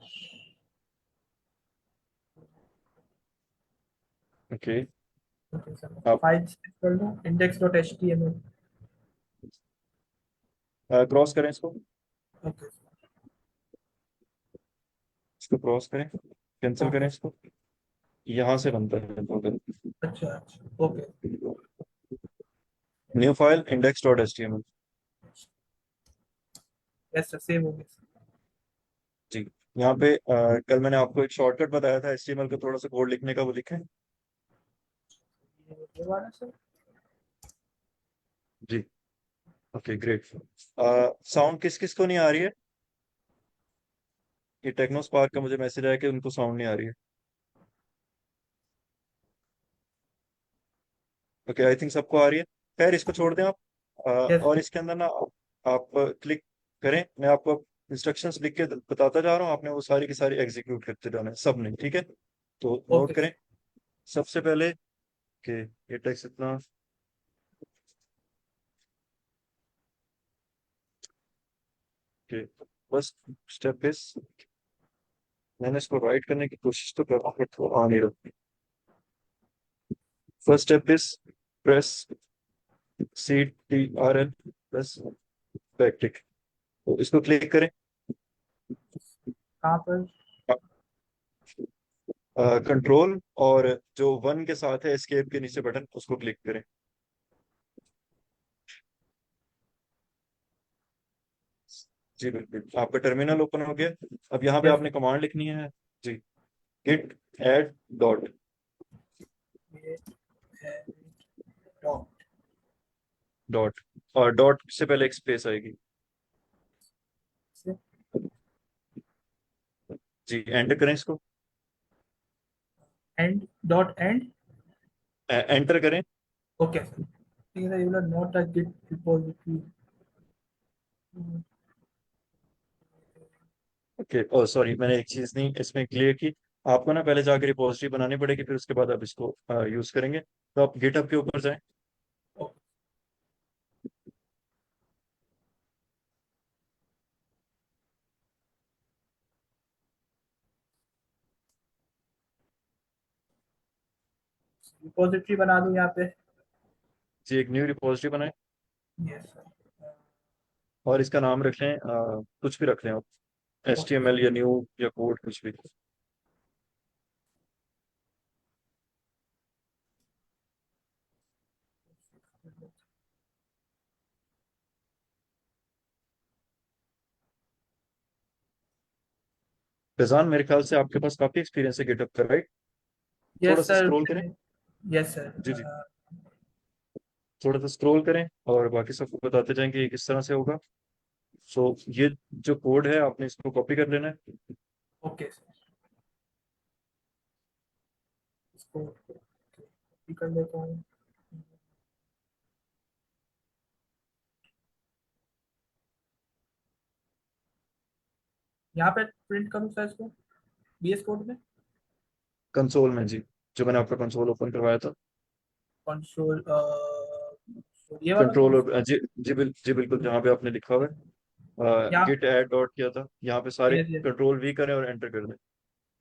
Okay okay sir, आप फाइल सेव कर लो index dot H T M L. Cross करें इसको, ओके इसको क्रॉस करें, कैंसिल करें ओके। इसको, यहाँ से बनता है तो अच्छा अच्छा okay. New file index dot H T M L. Yes sir, save हो गया। जी यहाँ पे कल मैंने आपको एक शॉर्टकट बताया था HTML का थोड़ा सा कोड लिखने का, वो लिखें। ये वाला सर। जी ओके ग्रेट। साउंड किस किस को नहीं आ रही है? ये टेक्नो स्पार्क का मुझे मैसेज आया कि उनको साउंड नहीं आ रही है। ओके आई थिंक सबको आ रही है। खैर इसको छोड़ दें आप। यस। और इसके अंदर ना आप क्लिक करें, मैं आपको इंस्ट्रक्शंस लिख के बताता जा रहा हूँ, आपने वो सारी की सारी एग्जीक्यूट करते जाना है, सब नहीं, ठीक है। तो नोट ओके करें सबसे पहले कि ये टेक्स्ट इतना, कि फर्स्ट स्टेप इज, मैंने इसको राइट करने की कोशिश तो कर रहा हूँ बट वो आ नहीं रहा। First step is press CTRL plus backtick, तो इसको क्लिक करें। कहाँ पर? कंट्रोल और जो वन के साथ है एस्केप के नीचे बटन, उसको क्लिक करें। जी बिल्कुल, आपका टर्मिनल ओपन हो गया। अब यहाँ पे यस। आपने कमांड लिखनी है, जी git add डॉट। ये है डॉट। डॉट, और डॉट से पहले एक स्पेस आएगी। जी, एंटर करें इसको। And dot and. एंटर करें। ओके सर, ठीक है sir, you will not touch git repository. Okay, oh sorry, मैंने एक चीज नहीं इसमें क्लियर की। आपको ना पहले जाकर रिपोजिटरी बनानी पड़ेगी, फिर उसके बाद आप इसको यूज करेंगे। तो आप गिटहब के ऊपर जाएं। रिपोजिटरी बना दूं यहाँ पे? जी, एक न्यू रिपोजिटरी बनाएं यस सर। और इसका नाम रख लें, कुछ भी रख लें आप, HTML या न्यू या कोड कुछ भी। फैजान, मेरे ख्याल से आपके पास काफी एक्सपीरियंस है गिटहब का, राइट? थोड़ा यस सा सर। स्क्रॉल करें। Yes sir. जी जी, थोड़ा सा स्क्रॉल करें और बाकी सबको बताते जाएंगे ये किस तरह से होगा। सो ये जो कोड है आपने इसको कॉपी कर लेना है। ओके सर, इसको कॉपी कर लेता हूँ। यहाँ पे प्रिंट करूँ सर इसको VS कोड में? कंसोल में जी, जो मैंने आपका कंसोल ओपन करवाया था। कंसोल, ये वाला कंट्रोल कंसोल? और जी बिल्कुल, जहाँ पे आपने लिखा हुआ है यहाँ गिट ऐड डॉट किया था, यहाँ पे सारे ये कंट्रोल V करें और एंटर कर दें।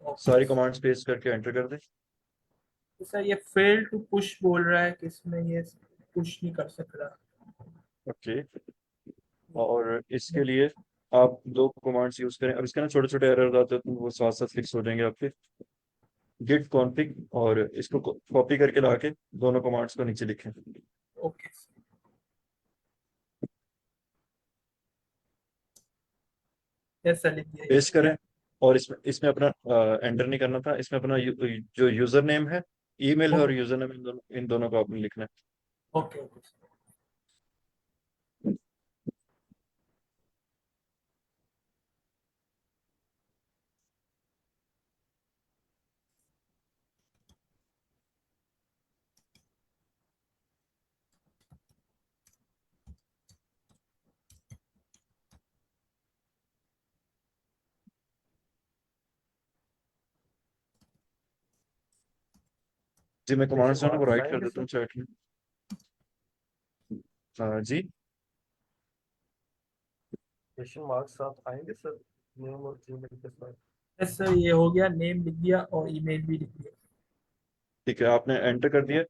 ओके सारी कमांड्स पेस्ट करके एंटर कर दें। सर। ये फेल टू पुश बोल रहा है कि इसमें ये पुश नहीं कर सक रहा। ओके, और इसके लिए आप दो कमांड्स यूज करें। अब इसके ना छोटे छोटे एरर आते हैं, तो वो साथ साथ फिक्स हो जाएंगे आपके। गिट कॉन्फिग, और इसको कॉपी करके लाके दोनों कमांड्स को नीचे लिखें। ओके यस सर, लिख दिया ये। पेस्ट करें, और इसमें इसमें अपना एंटर नहीं करना था, इसमें अपना जो यूजर नेम है, ईमेल है और यूजर नेम, इन दोनों को आपने लिखना है। Okay okay. जी, मैं क्वेश्चन कमांड्स जो है ना वो मार्क्स राइट कर आएंगे देता सर? हूँ चैट में। जी, क्वेश्चन मार्क्स साथ आएंगे सर, नेम और जीमेल के साथ? यस सर, ये हो गया, नेम लिख दिया और ईमेल भी लिख दिया। ठीक है, आपने एंटर कर दिया।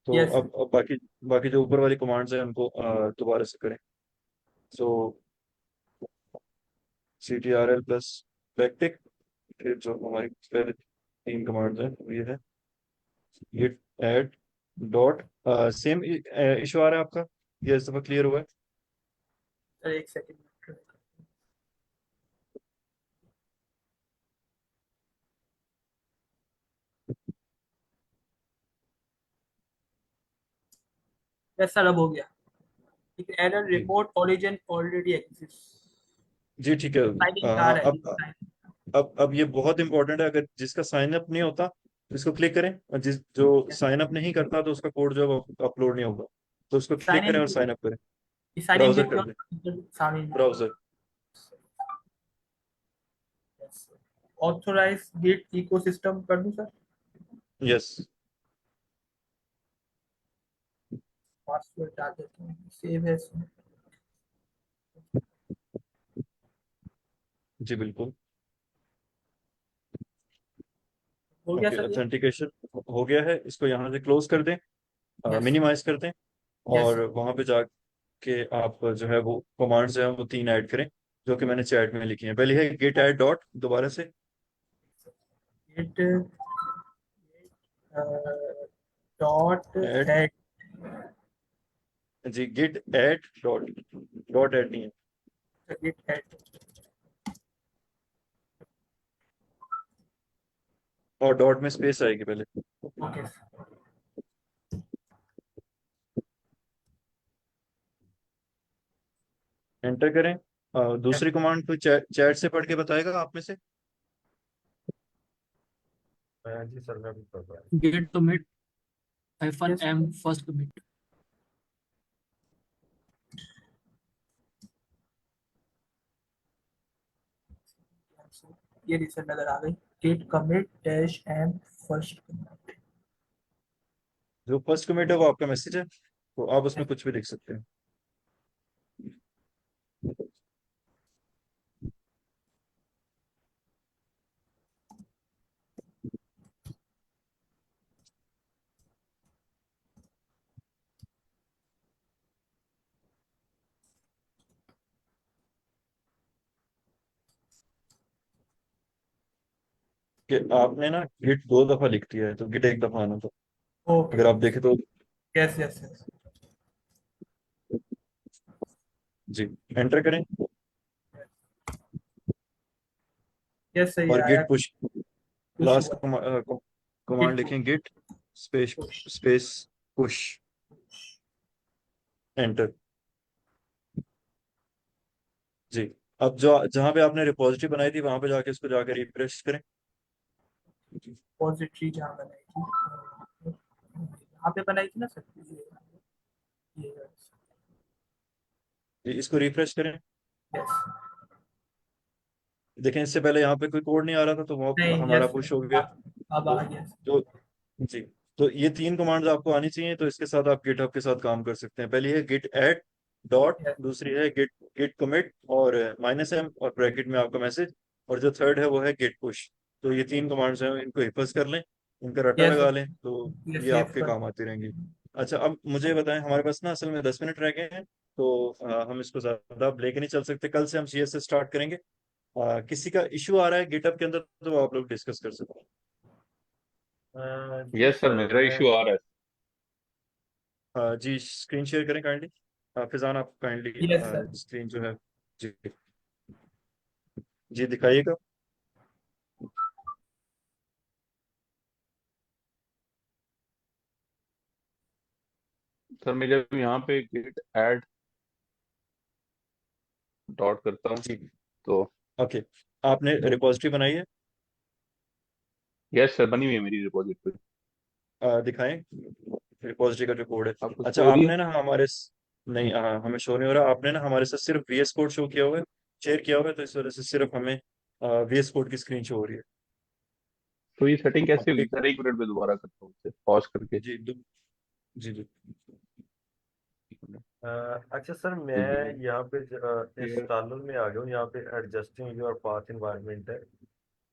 तो यस अब बाकी बाकी जो ऊपर वाली कमांड्स हैं उनको दोबारा से करें। सो CTRL प्लस बैकटिक, फिर जो हमारी पहले तीन कमांड्स हैं वो ये है, git add dot. Same issue आ रहा है आपका, ये इस दफा क्लियर हुआ है? सर, एक सेकेंड। यस सर, अब हो गया। ठीक है, एरर जी रिपोर्ट ओरिजिन ऑलरेडी एग्जिस्ट। जी, ठीक है। साइनिंग आ रहा है। अब ये बहुत इंपॉर्टेंट है, अगर जिसका साइन अप नहीं होता तो इसको क्लिक करें, और जिस जो साइन अप नहीं करता तो उसका कोड जो अपलोड नहीं होगा, तो उसको साइन क्लिक करें इन, और साइन अप करें। साइन इन ब्राउजर विद कर दें, your sign in. Browser. Authorize git ecosystem कर दूं सर? यस, पासवर्ड डाल देता हूँ, सेव है इसमें। जी बिल्कुल। हो गया ओके, सर ये? ऑथेंटिकेशन हो गया है, इसको यहाँ से क्लोज कर दें, यस मिनिमाइज कर दें, यस। और वहां पे जाके आप जो है वो कमांड्स हैं वो तीन ऐड करें, जो कि मैंने चैट में लिखी है। पहली है गिट ऐड डॉट, दोबारा से गिट डॉट ऐड, एड। जी git add dot, dot add नहीं है, गिट एड। और डॉट में स्पेस आएगी पहले। ओके। एंटर करें। दूसरी कमांड कोई चैट से पढ़ के बताएगा आप में से? जी सर, मैं भी कर रहा हूँ। git commit hyphen Yes, m first commit। ये रिसेंट नजर आ गई, git commit dash m first commit। जो फर्स्ट कमिट है वो आपका मैसेज है, तो आप उसमें कुछ भी लिख सकते हैं। कि आपने ना गिट 2 दफा लिख दिया है, तो गिट एक दफा आना था। ओके, अगर आप देखें तो यस यस यस। जी, एंटर करें यस सही और आया, गिट पुश, कुछ लास्ट हुआ, कमांड git लिखें git space push। Space push, enter. जी, अब जो जहां पे आपने रिपोजिटरी बनाई थी वहां पे जाके इसको जाके रिफ्रेश करें। रिपॉजिटरी जहाँ बनाई थी, यहाँ पे बनाई थी ना सर, ये जी, इसको रिफ्रेश करें। यस। देखें, इससे पहले यहाँ पे कोई कोड नहीं आ रहा था, तो वो नहीं, हमारा यस पुश हो गया। अब तो आ गया। तो जी, तो ये 3 कमांड्स आपको आनी चाहिए, तो इसके साथ आप गिटहब के साथ काम कर सकते हैं। पहली है गिट ऐड डॉट, यस दूसरी है गिट गिट कमिट और -m और ब्रैकेट में आपका मैसेज, और जो थर्ड है वो है गिट पुश। तो ये 3 कमांड्स हैं, इनको हिफज कर लें, इनका रट्टा यस, लगा लें, तो ये ये सेव आपके कर। काम आती रहेंगी। अच्छा, अब मुझे बताएं, हमारे पास ना असल में 10 मिनट रह गए हैं, तो हम इसको ज्यादा अब लेके नहीं चल सकते। कल से हम CS से स्टार्ट करेंगे। किसी का इशू आ रहा है गिटहब के अंदर, तो आप लोग डिस्कस कर सकते हैं। जी यस सर, सर, मेरा मैं इशू आ रहा है। जी, स्क्रीन शेयर करें काइंडली। फिजान, आप काइंडली यस सर। स्क्रीन जो है, जी जी दिखाइएगा। सर मैं जब यहाँ पे गिट ऐड डॉट करता हूँ जी, तो ओके, आपने रिपोजिटरी बनाई है? यस सर, बनी हुई है मेरी रिपोजिटरी। दिखाएं रिपोजिटरी का जो कोड है। आपको अच्छा, शो हो रही है? आपने ना नहीं, हमें शो नहीं हो रहा। आपने ना हमारे साथ सिर्फ VS कोड शो किया हुआ है, शेयर किया हुआ है, तो इस वजह से सिर्फ हमें VS कोड की स्क्रीन शो हो रही है। तो ये सेटिंग कैसे होगी एक सर? 1 मिनट में दोबारा करता हूँ इसे पॉज करके। जी जी जी, अच्छा सर, मैं यहाँ पे इंस्टॉलर में आ गया हूँ। यहाँ पे एडजस्टिंग योर पाथ इन्वायरमेंट है,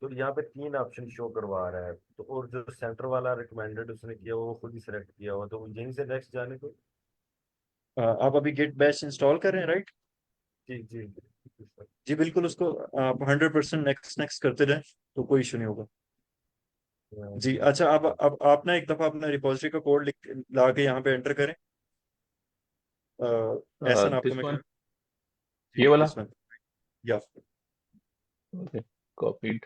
तो यहाँ पे 3 ऑप्शन शो करवा रहा है। तो और जो सेंटर वाला रिकमेंडेड उसने किया वो खुद ही सिलेक्ट किया हुआ, तो यहीं से नेक्स्ट जाने को। आप अभी गिट बैश इंस्टॉल कर रहे हैं, राइट? जी जी जी सर। जी बिल्कुल, उसको आप 100% नेक्स्ट नेक्स्ट करते रहें, तो कोई इशू नहीं होगा। जी, अच्छा, अब आप ना एक दफा अपना रिपोजिटरी का कोड लिख ला के यहाँ पे एंटर करें। एहसन, आपको दिस मैं वन, जी, ये वाला। दिस वन, या okay, copied.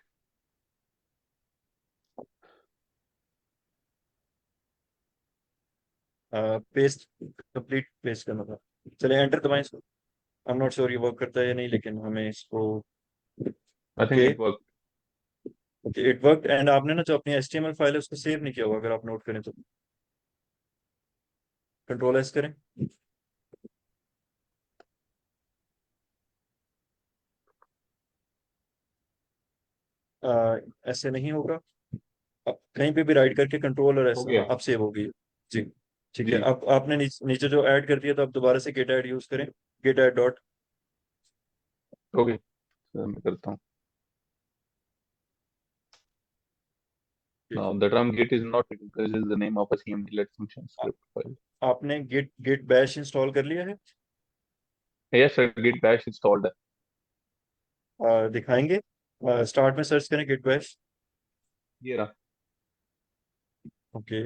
Paste, complete paste करना था। चलिए एंटर दबाएं इसको। आई एम नॉट श्योर ये वर्क करता है या नहीं, लेकिन हमें इसको, I think okay it work. Okay, it work. And आपने ना जो अपनी HTML फाइल है उसको सेव नहीं किया हुआ, अगर आप नोट करें तो Ctrl+S करें। ऐसे नहीं होगा। कहीं पे भी राइट करके Ctrl और S, हो गया। हाँ, अब सेव हो गई। जी, ठीक है। जी, अब आपने नीचे जो ऐड कर दिया, तो अब दोबारा से गेट ऐड यूज करें। Git add dot, okay sir, मैं करता हूँ। Now the term git is not written because it is the name of a CMD-led function script file. आपने गिट गिट बैश इंस्टॉल कर लिया है? Yes sir, git bash installed है। दिखाएंगे। Start में सर्च करें गिट बैश। ये रहा। ओके,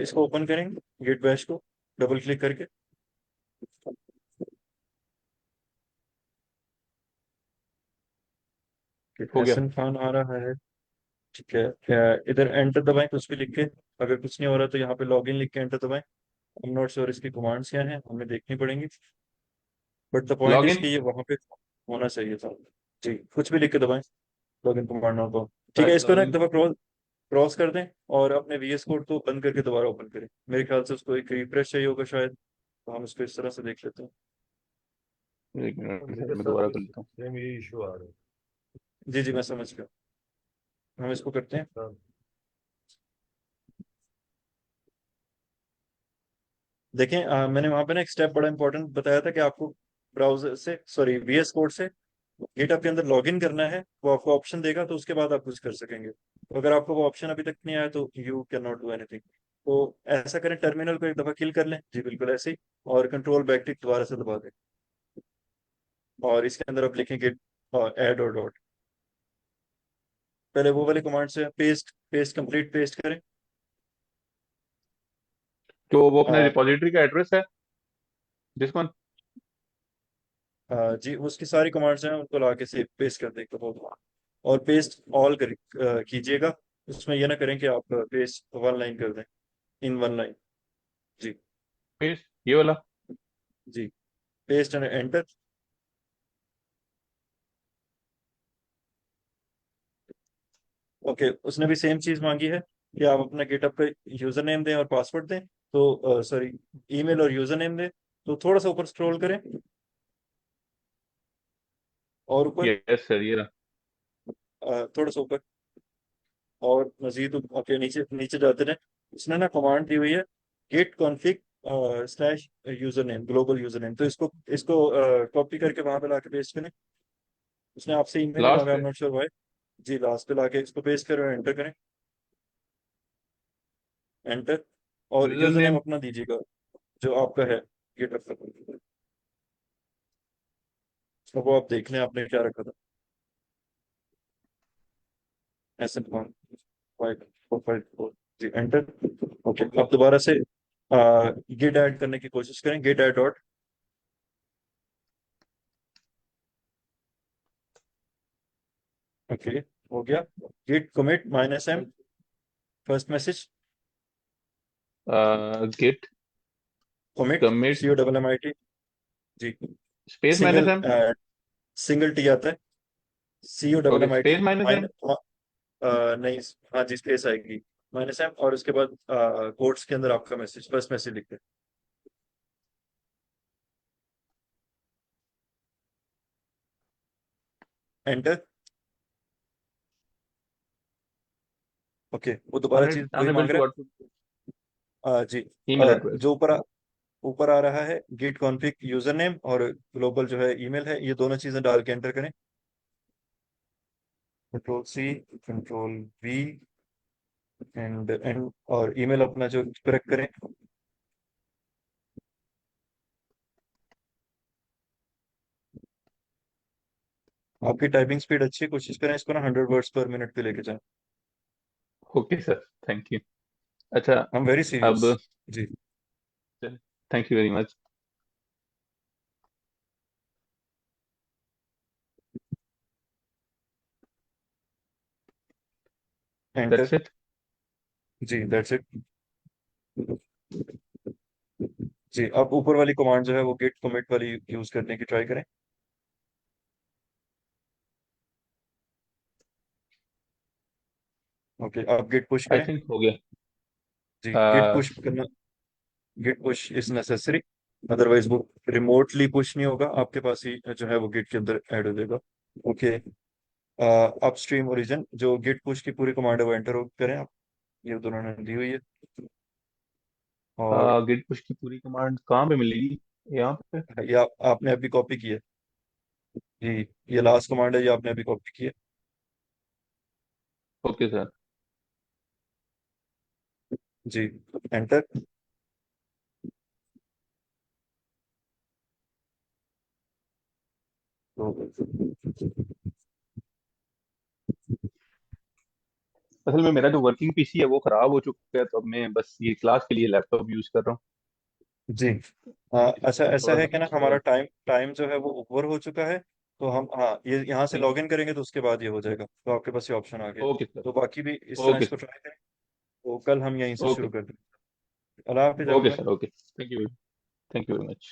इसको ओपन करें, गिट बैश को डबल क्लिक करके। हो गया। एहसन खान आ रहा है, ठीक है। इधर एंटर दबाएं कुछ भी लिख के। अगर कुछ नहीं हो रहा तो यहाँ पे लॉगिन लिख के एंटर दबाएं। आई एम नॉट श्योर इसकी कमांड्स क्या हैं, हमें देखनी पड़ेंगी। But the point is login. कि ये वहां पे होना चाहिए था। जी, कुछ भी लिख के दबाएं, लॉगिन कमांड ना तो ठीक है। इसको ना एक दफा क्रॉस क्रॉस कर दें और अपने VS कोड को बंद करके दोबारा ओपन करें। मेरे ख्याल से उसको एक रिफ्रेश चाहिए होगा शायद, तो हम इसको इस तरह से देख लेते हैं। एक मिनट सर, मेरे मैं साथ दोबारा भी कर लेता हूँ। सेम यही इशू आ रहा है। जी जी, मैं समझ गया। हम इसको करते हैं। हाँ, देखें, मैंने वहां पे ना एक स्टेप बड़ा इंपॉर्टेंट बताया था कि आपको ब्राउजर से, सॉरी, VS कोड से गिटहब के अंदर लॉगिन करना है। वो आपको ऑप्शन देगा, तो उसके बाद आप कुछ कर सकेंगे। तो अगर आपको वो ऑप्शन अभी तक नहीं आया तो you can not do anything. तो ऐसा करें, टर्मिनल को एक दफा किल कर लें, जी बिल्कुल ऐसे ही, और कंट्रोल बैक टिक दोबारा से दबा दें, और इसके अंदर आप लिखें गिट ऐड और डॉट। पहले वो वाली कमांड से पेस्ट पेस्ट कंप्लीट पेस्ट करें। तो वो अपने आ, रिपॉजिटरी का एड्रेस है दिस वन। जी, उसकी सारी कमांड्स हैं, उनको ला के से पेस्ट कर दें एक दफा, और पेस्ट ऑल कर कीजिएगा। उसमें यह ना करें कि आप पेस्ट वन लाइन कर दें, इन वन लाइन। जी पेस्ट ये वाला। जी, पेस्ट एंड एंटर। ओके, उसने भी सेम चीज मांगी है कि आप अपना गिटहब का यूजर नेम दें और पासवर्ड दें। तो सॉरी, ईमेल और यूजर नेम दें। तो थोड़ा सा ऊपर स्क्रॉल करें, और ऊपर, यस सर, ये रहा। थोड़ा सा ऊपर, और मजीद ओके, नीचे नीचे जाते रहे। उसने ना कमांड दी हुई है git config slash user name, global user name. तो इसको इसको कॉपी करके वहां पे लाके पेस्ट करें। उसने आपसे ईमेल ही लास्ट मांगा, आई पे। Am not sure why. जी, लास्ट पे लाके इसको पेस्ट करें और एंटर करें, एंटर। और यूजर यूजर नेम नेम। अपना दीजिएगा जो आपका है गिटहब का। तो वो आप देख लें आपने क्या रखा था, ऐसे फाइव फोर फाइव फोर। जी, एंटर। ओके, अब दोबारा से गिट ऐड करने की कोशिश करें, गिट ऐड डॉट। ओके, हो गया। Git commit -m first message, git commit commit COMMIT। जी, space minus single M. Single T आता है, okay, COMMIT space minus M. नहीं, हाँ जी, स्पेस आएगी -m, और उसके बाद कोट्स के अंदर आपका मैसेज, फर्स्ट मैसेज लिखते हैं, एंटर। ओके, वो दोबारा चीज वही अनएबल मांग टू रहा आउटपुट है। जी, ईमेल एड्रेस। जो ऊपर आ रहा है गिट कॉन्फिग यूजर नेम और ग्लोबल जो है ईमेल है, ये दोनों चीजें डाल के एंटर करें। Control C, control V, and और ईमेल अपना जो करेक्ट करें। आपकी टाइपिंग स्पीड अच्छी है, कोशिश करें इसको ना 100 वर्ड्स पर मिनट पे लेके जाएं। Okay sir, thank you. अच्छा। I am very serious. अब जी, thank you very much. Enter. That's it. जी, दैट्स इट। जी, अब ऊपर वाली कमांड जो है वो गेट कमिट वाली यूज करने की ट्राई करें। ओके, आप गेट पुश आई करें। थिंक हो गया। जी, गेट अह, पुश करना, git push is necessary, otherwise वो रिमोटली पुश नहीं होगा, आपके पास ही जो है वो गेट के अंदर ऐड हो जाएगा। ओके, अपस्ट्रीम ओरिजिन जो गेट पुश की पूरी कमांड है वो एंटर करें आप, ये दोनों ने दी हुई है। और गिट पुश की पूरी कमांड कहाँ पे मिलेगी? यहाँ पे। ये आपने अभी कॉपी की है। जी, ये लास्ट कमांड है, ये आपने अभी कॉपी की है। Okay sir. जी, एंटर। तो असल में मेरा जो वर्किंग पीसी है वो खराब हो चुका है, तो अब मैं बस ये क्लास के लिए लैपटॉप यूज कर रहा हूँ। जी, अच्छा, तो ऐसा थोड़ा है सा कि ना slow हमारा है। टाइम टाइम जो है वो ओवर हो चुका है। तो हम, हाँ, ये यहाँ से ठीक। लॉग इन करेंगे तो उसके बाद ये हो जाएगा, तो आपके पास ये ऑप्शन आ गया। Okay sir. तो बाकी भी इस तरह ओके इसको सर। ट्राई करें। तो कल हम यहीं से ओके। शुरू कर दें। अल्लाह हाफिज़ okay everyone. Sir. Okay, thank you. Thank you very much.